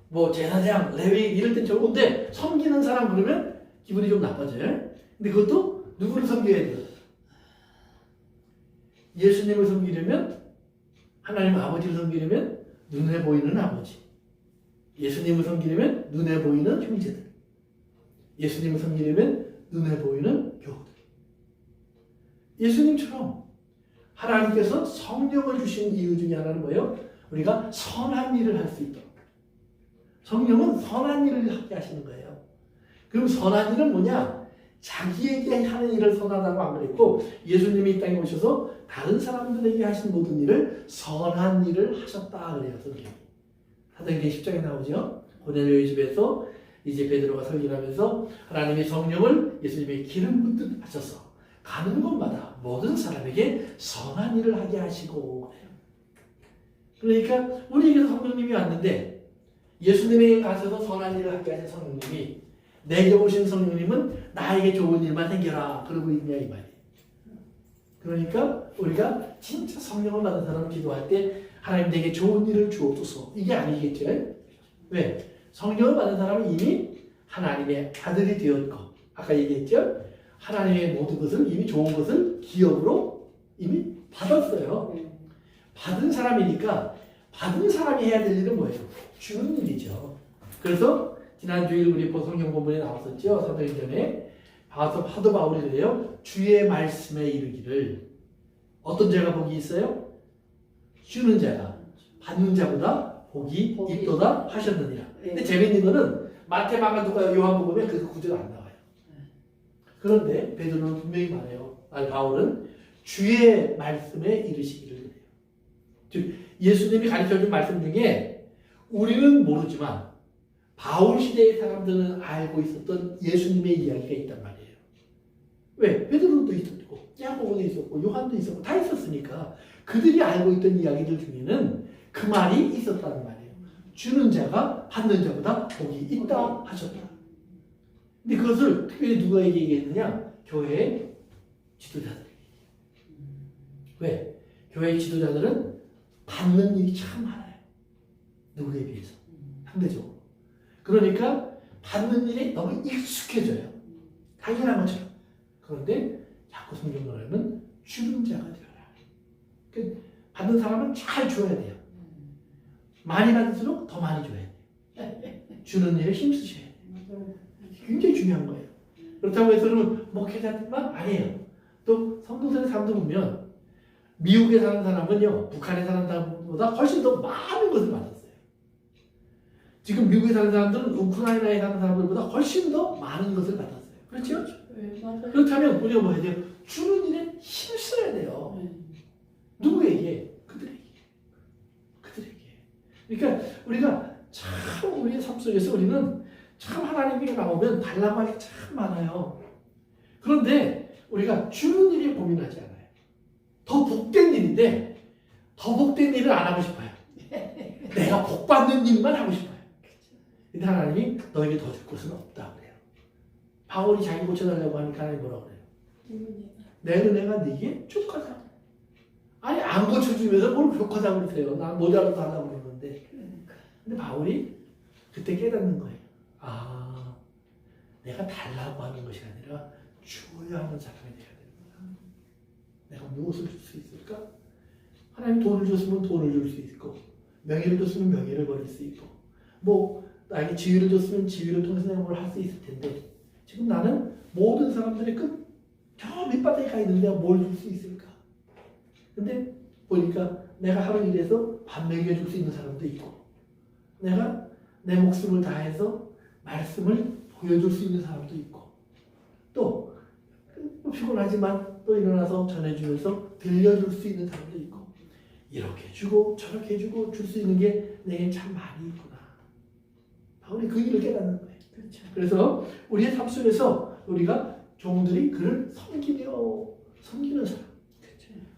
뭐 제사장, 레위 이럴 땐 좋은데 섬기는 사람 그러면 기분이 좀 나빠져요. 근데 그것도 누구를 섬겨야 돼요? 예수님을 섬기려면, 하나님 아버지를 섬기려면 눈에 보이는 아버지, 예수님을 섬기려면 눈에 보이는 형제들, 예수님을 섬기려면 눈에 보이는 교우들. 예수님처럼 하나님께서 성령을 주신 이유 중에 하나는 뭐예요? 우리가 선한 일을 할 수 있도록. 성령은 선한 일을 하게 하시는 거예요. 그럼 선한 일은 뭐냐? 자기에게 하는 일을 선하다고 안 그랬고, 예수님이 이 땅에 오셔서 다른 사람들에게 하신 모든 일을 선한 일을 하셨다 그래요, 성경이. 사도행전 10장에 나오죠. 고넬료의 집에서 이제 베드로가 설교하면서 하나님의 성령을 예수님의 기름 붓듯 하셔서 가는 곳마다 모든 사람에게 선한 일을 하게 하시고 그래요. 그러니까 우리에게서 성령님이 왔는데, 예수님에게 가셔서 선한 일을 하게 하신 성령님이 내게 오신 성령님은 나에게 좋은 일만 생겨라 그러고 있냐 이 말이에요. 그러니까 우리가 진짜 성령을 받은 사람은 기도할 때 하나님 내게 좋은 일을 주옵소서 이게 아니겠죠. 왜? 성령을 받은 사람은 이미 하나님의 아들이 되었고, 아까 얘기했죠. 하나님의 모든 것을, 이미 좋은 것을 기업으로 이미 받았어요. 받은 사람이니까 받은 사람이 해야 될 일은 뭐예요? 주는 일이죠. 그래서 지난 주일 우리 성경 본문에 나왔었죠. 사도행전에 사도 바울이 그래요. 주의 말씀에 이르기를 어떤 자가 복이 있어요? 주는 자가 받는 자보다 복이 있도다 하셨느니라. 근데 재밌는 거는 마태, 마가, 누가, 요한복음에 그 구절이 안 나와요. 그런데 베드로는 분명히 말해요. 바울은 주의 말씀에 이르시기를 그래요. 즉 예수님이 가르쳐준 말씀 중에 우리는 모르지만 바울 시대의 사람들은 알고 있었던 예수님의 이야기가 있단 말이에요. 왜? 베드로도 있었고 야고보도 있었고 요한도 있었고 다 있었으니까 그들이 알고 있던 이야기들 중에는 그 말이 있었다는 말이에요. 주는 자가 받는 자보다 복이 있다 하셨다. 근데 그것을 특별히 누구에게 얘기했느냐? 교회의 지도자들에게. 왜? 교회의 지도자들은 받는 일이 참 많아요. 누구에 비해서. 상대적으로. 그러니까 받는 일이 너무 익숙해져요. 당연한 것처럼. 그런데 자꾸 성경으로는 주는 자가 되어라. 받는 사람은 잘 줘야 돼요. 많이 받을수록 더 많이 줘야 돼요. 주는 일에 힘쓰셔야 돼요. 굉장히 중요한 거예요. 그렇다고 해서 그러면 목회자들만 아니에요. 또 성도들의 삶도 보면 미국에 사는 사람은요, 북한에 사는 사람보다 훨씬 더 많은 것을 받았어요. 지금 미국에 사는 사람들은 우크라이나에 사는 사람들보다 훨씬 더 많은 것을 받았어요. 그렇죠? 그렇다면 우리가 뭐 해야 돼요? 주는 일에 힘써야 돼요. 누구에게? 그들에게. 그러니까 우리가 참 우리의 삶 속에서 우리는 참 하나님께 나오면 달라고 할 게 참 많아요. 그런데 우리가 주는 일에 고민하지 않아요. 더 복된 일인데 더 복된 일을 안 하고 싶어요. 내가 복 받는 일만 하고 싶어요. 근데 하나님이 너에게 더 줄 것은 없다 그래요. 바울이 자기 고쳐달라고 하니까 하나님 뭐라고 그래요? 내 은혜가 네게 족하다. 아니 안 고쳐주면서 뭘 족하다고 그러세요. 난 모자라도 하려고 그러는데. 근데 바울이 그때 깨닫는 거예요. 아, 내가 달라고 하는 것이 아니라 주어야 하는 사람이 돼야 되는구나. 내가 무엇을 줄 수 있을까? 하나님 돈을 줬으면 돈을 줄 수 있고, 명예를 줬으면 명예를 버릴 수 있고, 뭐 나에게 지위를 줬으면 지위를 통해서 내가 뭘 할 수 있을 텐데, 지금 나는 모든 사람들의 저 밑바닥에 가 있는데 뭘 줄 수 있을까? 근데 보니까 내가 하루 일해서 밥 먹여줄 수 있는 사람도 있고, 내가 내 목숨을 다해서 말씀을 보여줄 수 있는 사람도 있고, 또 피곤하지만 또 일어나서 전해주면서 들려줄 수 있는 사람도 있고, 이렇게 주고 저렇게 주고 줄 수 있는 게 내게 참 많이 있구나. 바울이 그 일을 깨닫는 거예요. 그렇죠. 그래서 우리의 삶 속에서 우리가 종들이 그를 섬기는 사람,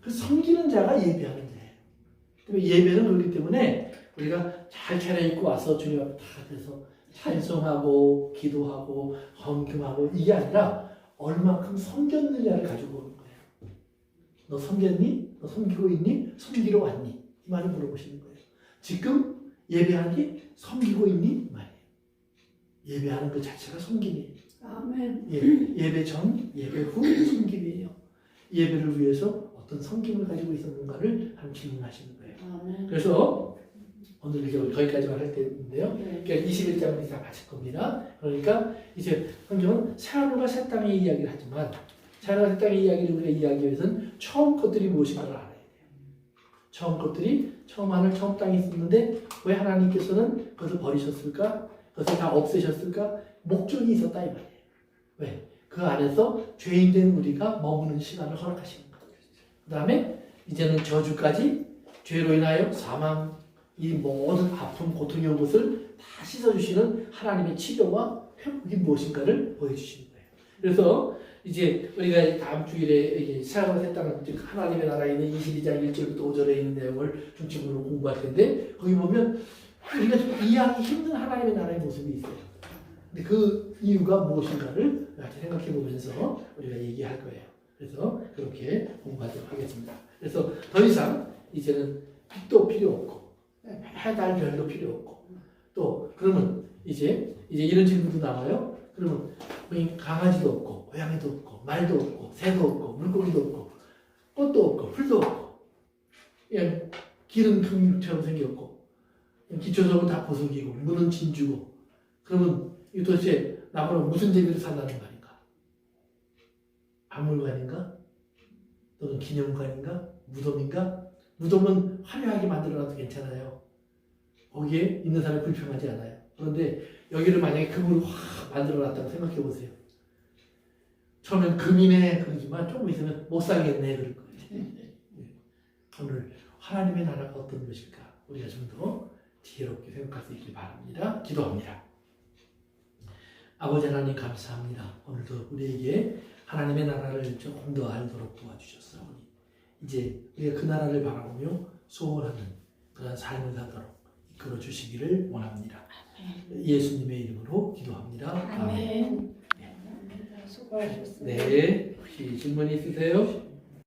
그 섬기는 자가 예배하는 자예요. 예배는 그렇기 때문에 우리가 잘 차려입고 와서 주님 앞에 다 돼서 찬송하고 기도하고 헌금하고 이게 아니라 얼마큼 섬겼느냐를 가지고 오는 거예요. 너 섬겼니? 너 섬기고 있니? 섬기러 왔니? 이 말을 물어보시는 거예요. 지금 예배하니? 섬기고 있니? 이 말이에요. 예배하는 그 자체가 섬김이에요. 아멘. 예배 전, 예배 후 섬김이에요. 예배를 위해서 어떤 섬김을 가지고 있었는가를 한번 질문하시는 거예요. 아멘. 그래서 오늘 이제 거기까지만 할 때인데요. 네. 그러니까 21장은 다 마칠 겁니다. 그러니까 이제 성경은 새하늘과 새 땅의 이야기를 하지만 새하늘과 새 땅의 이야기를 우리가 이야기하기 위해서는 처음 것들이 무엇인가를 알아야 돼요. 처음 것들이 처음 하늘 처음 땅이 있었는데 왜 하나님께서는 그것을 버리셨을까? 그것을 다 없애셨을까? 목적이 있었다 이 말이에요. 왜? 그 안에서 죄인된 우리가 머무는 시간을 허락하시는 거예요. 그 다음에 이제는 저주까지 죄로 인하여 사망, 이 모든 아픔, 고통의 온 것을 다 씻어주시는 하나님의 치료와 회복이 무엇인가를 보여주시는 거예요. 그래서 이제 우리가 다음 주일에 새하늘과 새 땅, 즉 하나님의 나라에 있는 22장 1절부터 5절에 있는 내용을 중심으로 공부할 텐데 거기 보면 우리가 좀 이해하기 힘든 하나님의 나라의 모습이 있어요. 근데 그 이유가 무엇인가를 같이 생각해 보면서 우리가 얘기할 거예요. 그래서 그렇게 공부하도록 하겠습니다. 그래서 더 이상 이제는 빛도 필요 없고 해달 별도 필요 없고 또 그러면 이제 이런 질문도 나와요. 그러면 강아지도 없고 고양이도 없고 말도 없고 새도 없고 물고기도 없고 꽃도 없고 풀도 없고 그냥 길은 금육처럼 생겼고 기초적으로 다 보석이고 물은 진주고 그러면 이 도대체 나무는 무슨 재미로 산다는 말인가? 박물관인가? 또는 기념관인가? 무덤인가? 무덤은 화려하게 만들어놔도 괜찮아요. 거기에 있는 사람이 불평하지 않아요. 그런데 여기를 만약에 금으로 확 만들어놨다고 생각해 보세요. 처음엔 금이네 그러지만 조금 있으면 못 살겠네 그럴 거예요. 오늘 하나님의 나라가 어떤 것일까? 우리가 좀 더 지혜롭게 생각할 수 있길 바랍니다. 기도합니다. 아버지 하나님 감사합니다. 오늘도 우리에게 하나님의 나라를 조금 더 알도록 도와주셨사오니 이제 우리가 그 나라를 바라보며 소원하는 그런 삶을 사도록 이끌어 주시기를 원합니다. 예수님의 이름으로 기도합니다. 아멘. 수고하셨습니다. 네, 혹시 질문 있으세요?